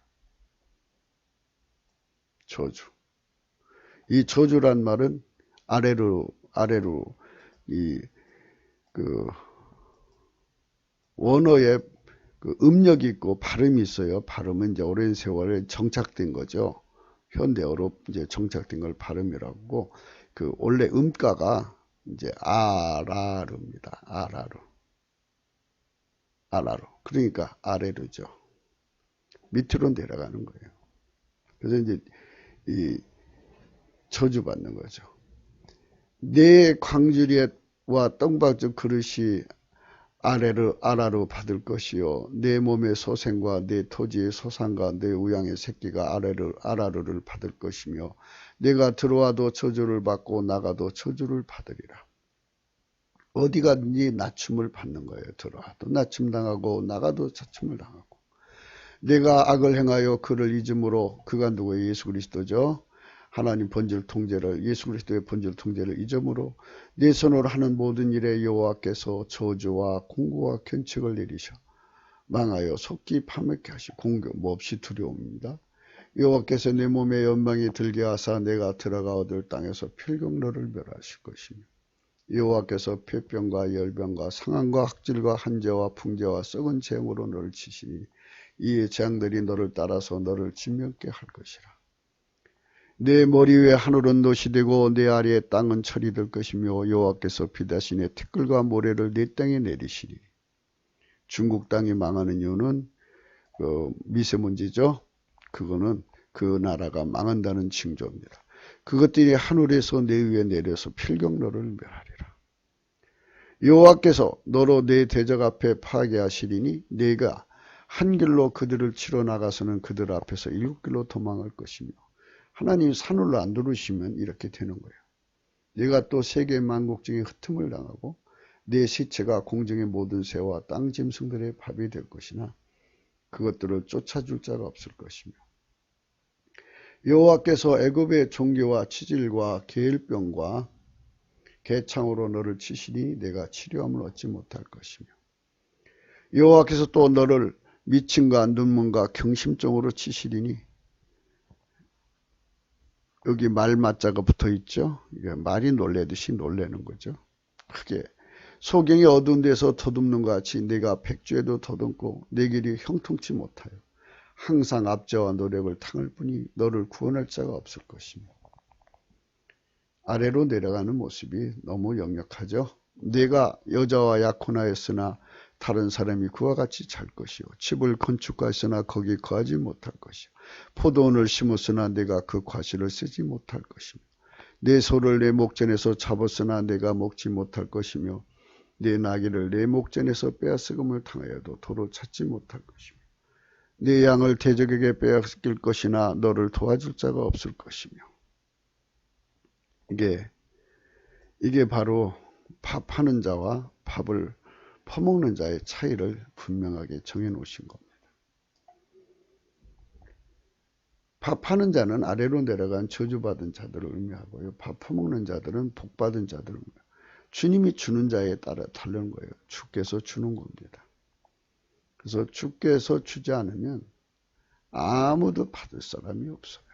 저주. 이 저주란 말은 아래로 원어에 음력이 있고 발음이 있어요. 발음은 이제 오랜 세월에 정착된 거죠. 현대어로 이제 정착된 걸 발음이라고. 원래 음가가 이제 아라르입니다. 아라르. 그러니까 아래로죠. 밑으로 내려가는 거예요. 그래서 이제 이 저주받는 거죠. 내 광주리와 떡밥죽 그릇이 아라로 받을 것이요 내 몸의 소생과 내 토지의 소산과 내 우양의 새끼가 아라르를 받을 것이며 내가 들어와도 저주를 받고 나가도 저주를 받으리라. 어디 가든지 낮춤을 받는 거예요. 들어와도 낮춤당하고 나가도 낮춤을 당하고 내가 악을 행하여 그를 잊음으로 그가 누구예요? 예수 그리스도죠. 하나님 본질 통제를 예수 그리스도의 본질 통제를 잊음으로 내 손으로 하는 모든 일에 여호와께서 저주와 공고와 견책을 내리셔 망하여 속기 파멸케 하시 공격 몹시 두려움입니다. 여호와께서 내 몸에 연방이 들게 하사 내가 들어가 얻을 땅에서 필경너를 멸하실 것이며 여호와께서 폐병과 열병과 상한과 학질과 한재와 풍재와 썩은 재앙으로 너를 치시니 이 재앙들이 너를 따라서 너를 진멸케 할 것이라. 내 머리 위에 하늘은 놋이 되고 내 아래에 땅은 철이 될 것이며 여호와께서 비다신의 티끌과 모래를 내 땅에 내리시리. 중국 땅이 망하는 이유는 미세먼지죠. 그거는 그 나라가 망한다는 징조입니다. 그것들이 하늘에서 내 위에 내려서 필경너를 멸하리라. 여호와께서 너로 내 대적 앞에 파괴하시리니 네가 한 길로 그들을 치러 나가서는 그들 앞에서 7길로 도망할 것이며 하나님 산울로 안 들으시면 이렇게 되는 거예요. 네가 또 세계 만국 중에 흩음을 당하고 내 시체가 공중의 모든 새와 땅 짐승들의 밥이 될 것이나 그것들을 쫓아줄 자가 없을 것이며 여호와께서 애굽의 종교와 치질과 계일병과 개창으로 너를 치시니 내가 치료함을 얻지 못할 것이며 여호와께서 또 너를 미침과 눈먼과 경심종으로 치시리니 여기 말맞자가 붙어 있죠. 이게 말이 놀래듯이 놀래는 거죠. 크게 소경이 어두운 데서 더듬는 것 같이 내가 백주에도 더듬고 내 길이 형통치 못하여 항상 압제와 노력을 당할 뿐이 너를 구원할 자가 없을 것이며 아래로 내려가는 모습이 너무 역력하죠. 내가 여자와 약혼하였으나 다른 사람이 그와 같이 잘 것이요 집을 건축하였으나 거기 거하지 못할 것이요 포도원을 심었으나 내가 그 과실을 쓰지 못할 것이며 내 소를 내 목전에서 잡았으나 내가 먹지 못할 것이며 내 나귀를 내 목전에서 빼앗음을 당하여도 도로 찾지 못할 것이며 내 양을 대적에게 빼앗길 것이나 너를 도와줄 자가 없을 것이며 이게 바로 밥하는 자와 밥을 퍼먹는 자의 차이를 분명하게 정해놓으신 겁니다. 밥하는 자는 아래로 내려간 저주받은 자들을 의미하고요. 밥 퍼먹는 자들은 복받은 자들을 의미합니다. 주님이 주는 자에 따라 다른 거예요. 주께서 주는 겁니다. 그래서 주께서 주지 않으면 아무도 받을 사람이 없어요.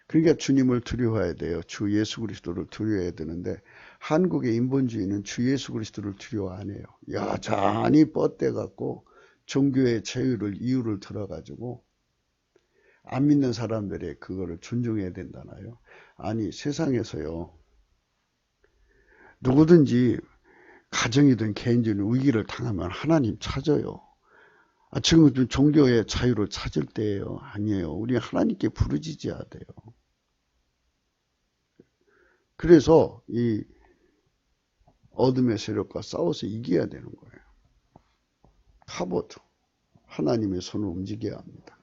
그러니까 주님을 두려워해야 돼요. 주 예수 그리스도를 두려워해야 되는데 한국의 인본주의는 주 예수 그리스도를 두려워 안 해요. 여전히 뻗대갖고 종교의 자유를 이유를 들어가지고 안 믿는 사람들의 그거를 존중해야 된다나요. 아니 세상에서요. 누구든지 가정이든 개인적인 위기를 당하면 하나님 찾아요. 지금은 종교의 자유를 찾을 때예요. 아니에요. 우리 하나님께 부르짖어야 돼요. 그래서 이 어둠의 세력과 싸워서 이겨야 되는 거예요. 카보드, 하나님의 손을 움직여야 합니다.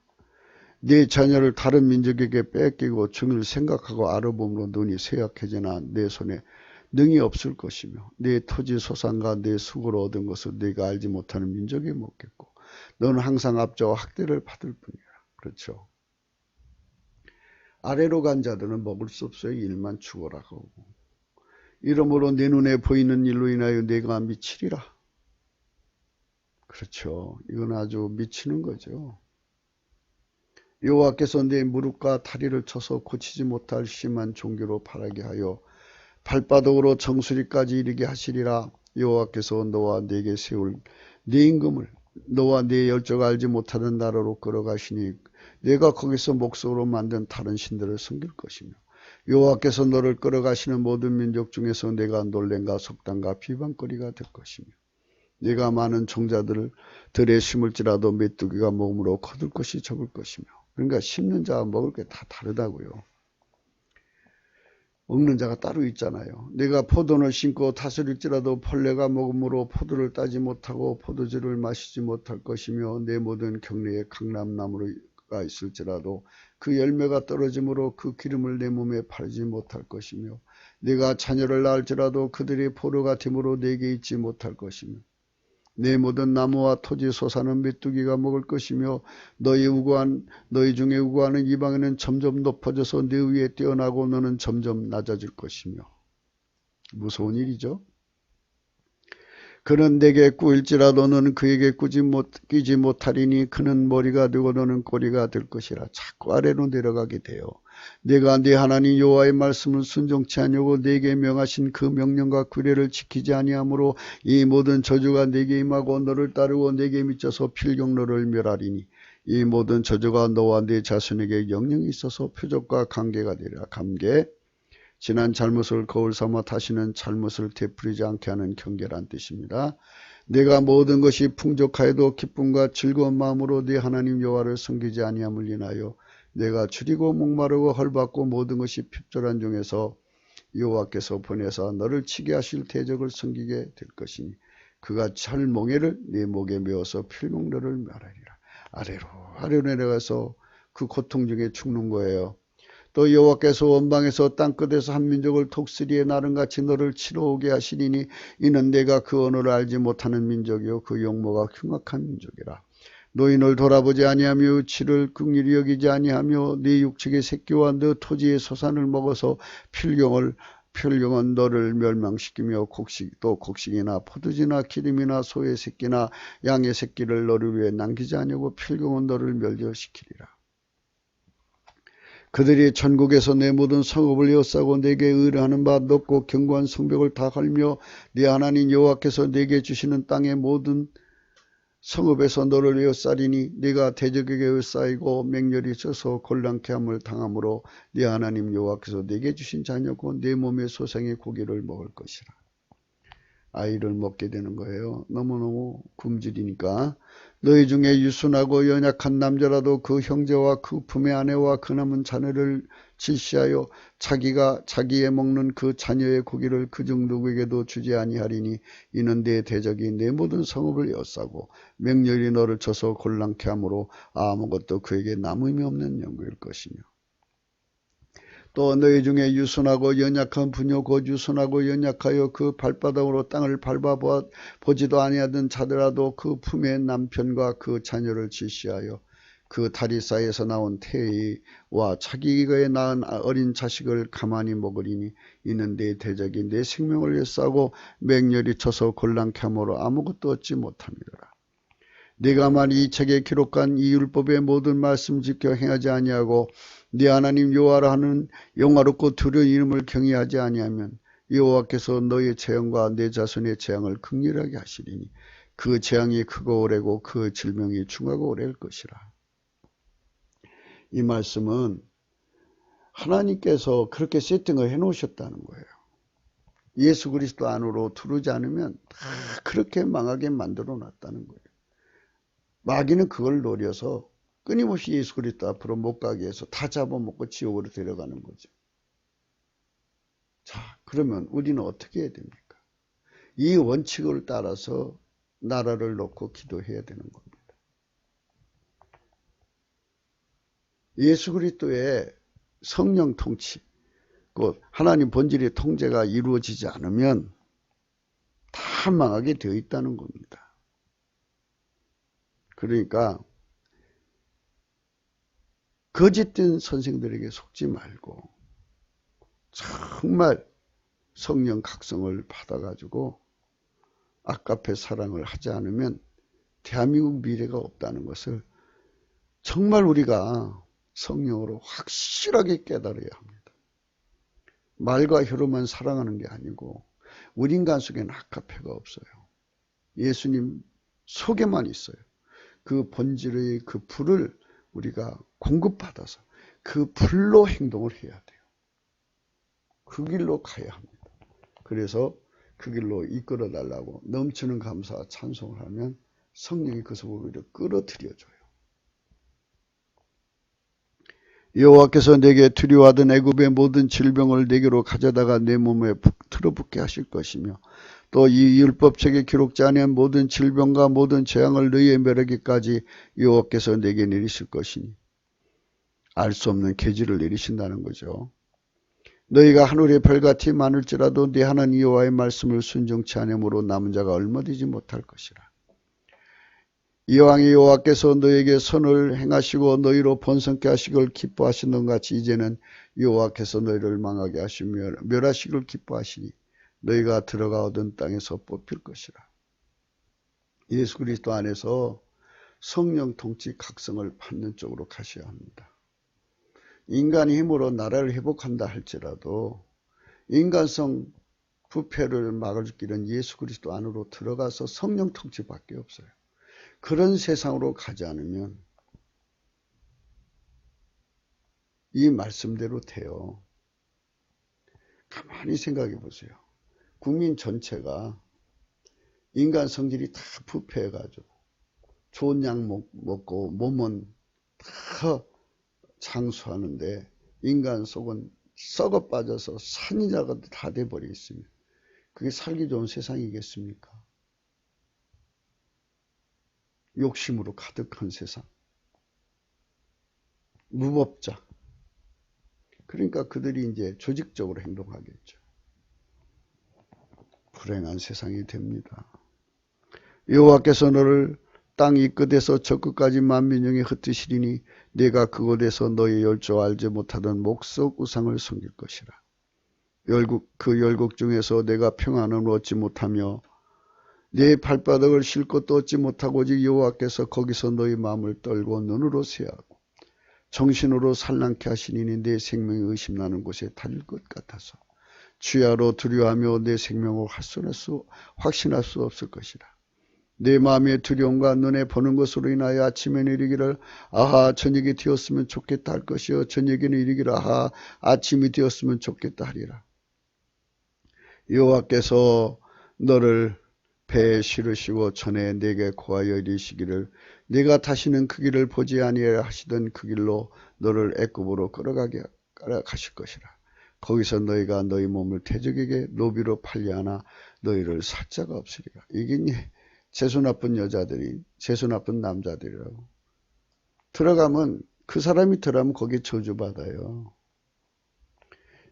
내 자녀를 다른 민족에게 뺏기고 정의를 생각하고 알아봄으로 눈이 쇠약해지나 내 손에 능이 없을 것이며 내 토지 소산과 내 수고로 얻은 것을 내가 알지 못하는 민족이 먹겠고 너는 항상 앞서와 학대를 받을 뿐이라. 그렇죠. 아래로 간 자들은 먹을 수 없어요. 일만 죽어라 하고. 이러므로 내 눈에 보이는 일로 인하여 내가 미치리라. 그렇죠. 이건 아주 미치는 거죠. 여호와께서 내 무릎과 다리를 쳐서 고치지 못할 심한 종교로 바라게 하여 발바닥으로 정수리까지 이르게 하시리라. 여호와께서 너와 내게 세울 네 임금을 너와 네 열조가 알지 못하는 나라로 끌어가시니 내가 거기서 목석으로 만든 다른 신들을 섬길 것이며 여호와께서 너를 끌어가시는 모든 민족 중에서 내가 놀램과 속담과 비방거리가 될 것이며 내가 많은 종자들을 들에 심을지라도 메뚜기가 몸으로 거둘 것이 적을 것이며. 그러니까 심는 자와 먹을 게 다 다르다고요. 먹는 자가 따로 있잖아요. 내가 포도를 심고 다스릴지라도 벌레가 먹음으로 포도를 따지 못하고 포도주를 마시지 못할 것이며 내 모든 경내에 강남나무가 있을지라도 그 열매가 떨어짐으로 그 기름을 내 몸에 바르지 못할 것이며 내가 자녀를 낳을지라도 그들이 포로가 됨으로 내게 있지 못할 것이며 내 모든 나무와 토지 소사는 메뚜기가 먹을 것이며 너희 중에 우고하는 이방인은 점점 높아져서 내 위에 뛰어나고 너는 점점 낮아질 것이며. 무서운 일이죠. 그는 내게 꾸일지라도 너는 그에게 끼지 못하리니 그는 머리가 되고 너는 꼬리가 될 것이라. 자꾸 아래로 내려가게 돼요. 내가 네 하나님 여호와의 말씀을 순종치 아니하고 네게 명하신 그 명령과 규례를 지키지 아니하므로 이 모든 저주가 네게 임하고 너를 따르고 네게 미쳐서 필경 너를 멸하리니 이 모든 저주가 너와 네 자손에게 영영이 있어서 표적과 관계가 되리라. 관계, 지난 잘못을 거울 삼아 다시는 잘못을 되풀이지 않게 하는 경계란 뜻입니다. 내가 모든 것이 풍족하여도 기쁨과 즐거운 마음으로 네 하나님 여호와를 섬기지 아니함을 인하여 내가 줄이고 목마르고 헐받고 모든 것이 핍절한 중에서 여호와께서 보내사 너를 치게 하실 대적을 섬기게 될 것이니 그가 철몽에를 네 목에 메어서 필목너를 멸하리라. 아래로 내려가서 그 고통 중에 죽는 거예요. 또 여호와께서 원방에서 땅끝에서 한 민족을 독수리의 나름같이 너를 치러 오게 하시리니 이는 내가 그 언어를 알지 못하는 민족이요 그 용모가 흉악한 민족이라. 노인을 돌아보지 아니하며 치를 긍휼히 여기지 아니하며 네 육축의 새끼와 너 토지의 소산을 먹어서 필경은 너를 멸망시키며 곡식이나 포도주나 기름이나 소의 새끼나 양의 새끼를 너를 위해 남기지 아니하고 필경은 너를 멸절시키리라. 그들이 천국에서 내 모든 성읍을 에워싸고 내게 의뢰하는 바 높고 견고한 성벽을 다 헐며 네 하나님 여호와께서 내게 주시는 땅의 모든 성읍에서 너를 에워싸리니 네가 대적에게 에워싸이고 맹렬히 져서 곤란케 함을 당함으로 네 하나님 여호와께서 내게 주신 자녀고 내 몸의 소생의 고기를 먹을 것이라. 아이를 먹게 되는 거예요. 너무너무 굶주리니까. 너희 중에 유순하고 연약한 남자라도 그 형제와 그 품의 아내와 그 남은 자녀를 질시하여 자기의 먹는 그 자녀의 고기를 그중 누구에게도 주지 아니하리니 이는 내 대적이 내 모든 성읍을 에워싸고 맹렬히 너를 쳐서 곤란케 하므로 아무것도 그에게 남음이 없는 영구일 것이며 또 너희 중에 유순하고 연약한 부녀 곧 유순하고 연약하여 그 발바닥으로 땅을 밟아보지도 아니하던 자들아도 그 품의 남편과 그 자녀를 질시하여 그 다리 사이에서 나온 태이와 자기가 낳은 어린 자식을 가만히 먹으리니 이는 내 대적이 내 생명을 에워싸고 맹렬히 쳐서 곤란케 하므로 아무것도 얻지 못함이라. 네가 만일 이 책에 기록한 이 율법의 모든 말씀 지켜 행하지 아니하고 네 하나님 여호와라 하는 영화롭고 두려운 이름을 경외하지 아니하면 여호와께서 너의 재앙과 내 자손의 재앙을 극렬하게 하시리니 그 재앙이 크고 오래고 그 질병이 중하고 오래일 것이라. 이 말씀은 하나님께서 그렇게 세팅을 해놓으셨다는 거예요. 예수 그리스도 안으로 들어오지 않으면 다 그렇게 망하게 만들어 놨다는 거예요. 마귀는 그걸 노려서 끊임없이 예수 그리스도 앞으로 못 가게 해서 다 잡아먹고 지옥으로 데려가는 거죠. 자, 그러면 우리는 어떻게 해야 됩니까? 이 원칙을 따라서 나라를 놓고 기도해야 되는 겁니다. 예수 그리스도의 성령 통치, 그 하나님 본질의 통제가 이루어지지 않으면 다 망하게 되어 있다는 겁니다. 그러니까 거짓된 선생들에게 속지 말고 정말 성령 각성을 받아가지고 아까페 사랑을 하지 않으면 대한민국 미래가 없다는 것을 정말 우리가 성령으로 확실하게 깨달아야 합니다. 말과 혀로만 사랑하는 게 아니고 우리 인간 속에는 아까페가 없어요. 예수님 속에만 있어요. 그 본질의 그 불을 우리가 공급받아서 그 불로 행동을 해야 돼요. 그 길로 가야 합니다. 그래서 그 길로 이끌어 달라고 넘치는 감사와 찬송을 하면 성령이 그 속으로 우리를 끌어들여줘요. 여호와께서 내게 두려워하던 애굽의 모든 질병을 내게로 가져다가 내 몸에 틀어붓게 하실 것이며 또 이 율법책에 기록지 아니한 모든 질병과 모든 재앙을 너희의 멸하기까지 여호와께서 내게 내리실 것이니 알 수 없는 계지를 내리신다는 거죠. 너희가 하늘의 별같이 많을지라도 네 하나님 여호와의 말씀을 순종치 않으므로 남은 자가 얼마 되지 못할 것이라. 이왕이 여호와께서 너희에게 선을 행하시고 너희로 번성케 하시길 기뻐하시는 같이 이제는 여호와께서 너희를 망하게 하시며 멸하시길 기뻐하시니 너희가 들어가 얻은 땅에서 뽑힐 것이라. 예수 그리스도 안에서 성령 통치 각성을 받는 쪽으로 가셔야 합니다. 인간의 힘으로 나라를 회복한다 할지라도 인간성 부패를 막을 길은 예수 그리스도 안으로 들어가서 성령 통치밖에 없어요. 그런 세상으로 가지 않으면 이 말씀대로 돼요. 가만히 생각해 보세요. 국민 전체가 인간 성질이 다 부패해가지고 좋은 약 먹고 몸은 다 장수하는데 인간 속은 썩어 빠져서 산이자가 다 돼버려 있으면 그게 살기 좋은 세상이겠습니까? 욕심으로 가득한 세상. 무법자. 그러니까 그들이 이제 조직적으로 행동하겠죠. 불행한 세상이 됩니다. 여호와께서 너를 땅 이 끝에서 저 끝까지 만민 중에 흩으시리니 내가 그곳에서 너의 열조 알지 못하던 목석 우상을 섬길 것이라. 그 열국 중에서 내가 평안을 얻지 못하며 내 발바닥을 쉴 것도 얻지 못하고 오직 여호와께서 거기서 너희 마음을 떨고 눈으로 세하고 정신으로 산란케 하시니 내 생명이 의심나는 곳에 달릴 것 같아서 주야로 두려워하며 내 생명을 확신할 수 없을 것이라. 내 마음의 두려움과 눈에 보는 것으로 인하여 아침에는 이르기를 아하 저녁이 되었으면 좋겠다 할 것이요 저녁에는 이르기를 아하 아침이 되었으면 좋겠다 하리라. 여호와께서 너를 배에 실으시고 전에 내게 고하여 이르시기를 내가 다시는 그 길을 보지 아니하려 하시던 그 길로 너를 애굽으로 끌어가실 것이라. 거기서 너희가 너희 몸을 태적에게 노비로 팔려하나 너희를 살 자가 없으리라. 이게 재수 나쁜 여자들이 재수 나쁜 남자들이라고. 들어가면 그 사람이 들어가면 거기에 저주받아요.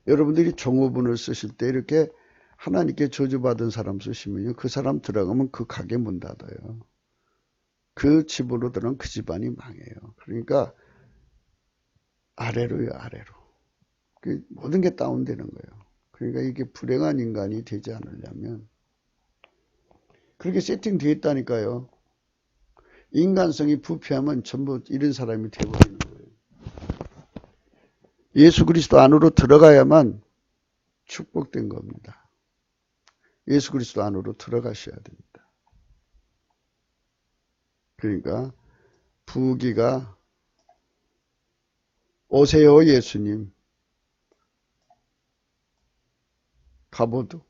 여러분들이 종업원을 쓰실 때 이렇게 하나님께 저주받은 사람 쓰시면요. 그 사람 들어가면 그 가게 문 닫아요. 그 집으로 들어가면 그 집안이 망해요. 그러니까 아래로요. 아래로. 모든 게 다운되는 거예요. 그러니까 이게 불행한 인간이 되지 않으려면 그렇게 세팅되어 있다니까요. 인간성이 부패하면 전부 이런 사람이 되어버리는 거예요. 예수 그리스도 안으로 들어가야만 축복된 겁니다. 예수 그리스도 안으로 들어가셔야 됩니다. 그러니까 부귀가 오세요 예수님. 갑오도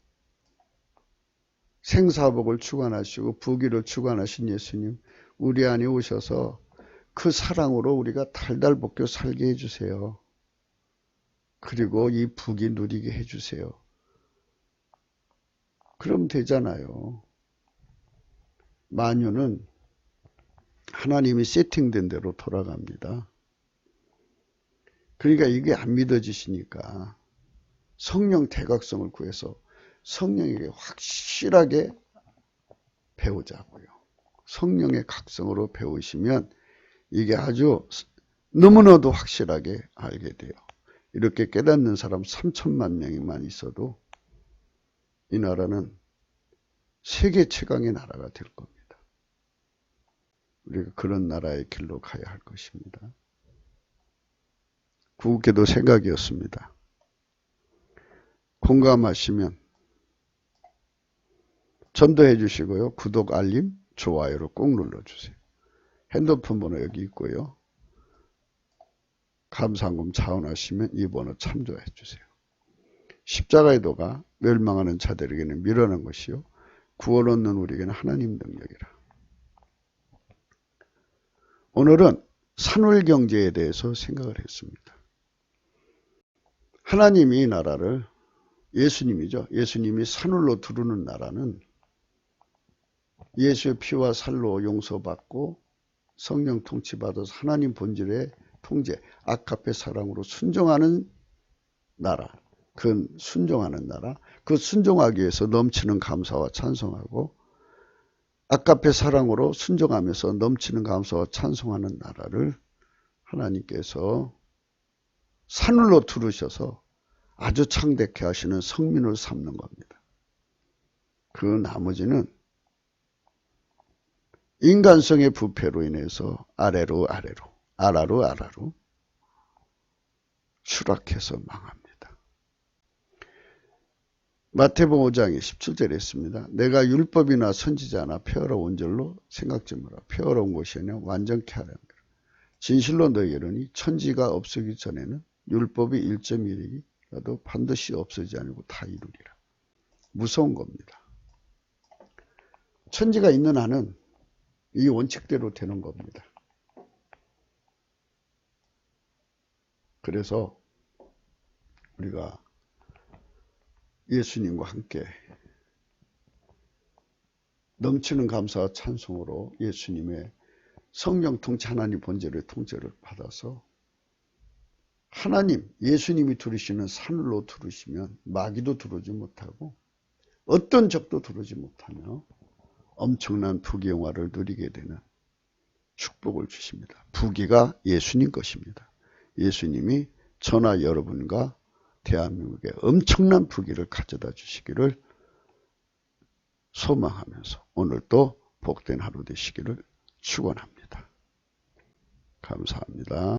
생사복을 주관하시고 부귀를 주관하신 예수님, 우리 안에 오셔서 그 사랑으로 우리가 달달 볶여 살게 해주세요. 그리고 이 부귀 누리게 해주세요. 그럼 되잖아요. 만유는 하나님이 세팅된 대로 돌아갑니다. 그러니까 이게 안 믿어지시니까 성령 대각성을 구해서 성령에게 확실하게 배우자고요. 성령의 각성으로 배우시면 이게 아주 너무나도 확실하게 알게 돼요. 이렇게 깨닫는 사람 3천만 명이만 있어도 이 나라는 세계 최강의 나라가 될 겁니다. 우리가 그런 나라의 길로 가야 할 것입니다. 구국기도 생각이었습니다. 공감하시면 전도해 주시고요. 구독, 알림, 좋아요로 꼭 눌러주세요. 핸드폰 번호 여기 있고요. 감사한금 자원하시면 이 번호 참조해 주세요. 십자가의 도가 멸망하는 자들에게는 미련한 것이요 구원 얻는 우리에게는 하나님 능력이라. 오늘은 산울경제에 대해서 생각을 했습니다. 하나님이 이 나라를 예수님이죠. 예수님이 산울로 두르는 나라는 예수의 피와 살로 용서받고 성령 통치받아서 하나님 본질의 통제, 아카페 사랑으로 순종하는 나라, 그 순종하는 나라, 그 순종하기 위해서 넘치는 감사와 찬송하고 아카페 사랑으로 순종하면서 넘치는 감사와 찬송하는 나라를 하나님께서 산울로 두르셔서 아주 창대케 하시는 성민을 삼는 겁니다. 그 나머지는 인간성의 부패로 인해서 아래로 추락해서 망합니다. 마태복음 5장에 17절에 있습니다. 내가 율법이나 선지자나 폐허러 온 줄로 생각지 마라. 폐허러 온 것이 아니라 완전케 하라. 진실로 너희에게 이르노니 천지가 없어지기 전에는 율법이 1.1이라도 반드시 없어지지 않고 다 이루리라. 무서운 겁니다. 천지가 있는 한은 이 원칙대로 되는 겁니다. 그래서 우리가 예수님과 함께 넘치는 감사와 찬송으로 예수님의 성령 통치 하나님 본질의 통제를 받아서 하나님 예수님이 두르시는 산으로 두르시면 마귀도 두르지 못하고 어떤 적도 두르지 못하며 엄청난 부귀 영화를 누리게 되는 축복을 주십니다. 부귀가 예수님 것입니다. 예수님이 저나 여러분과 대한민국에 엄청난 부귀를 가져다 주시기를 소망하면서 오늘도 복된 하루 되시기를 축원합니다. 감사합니다.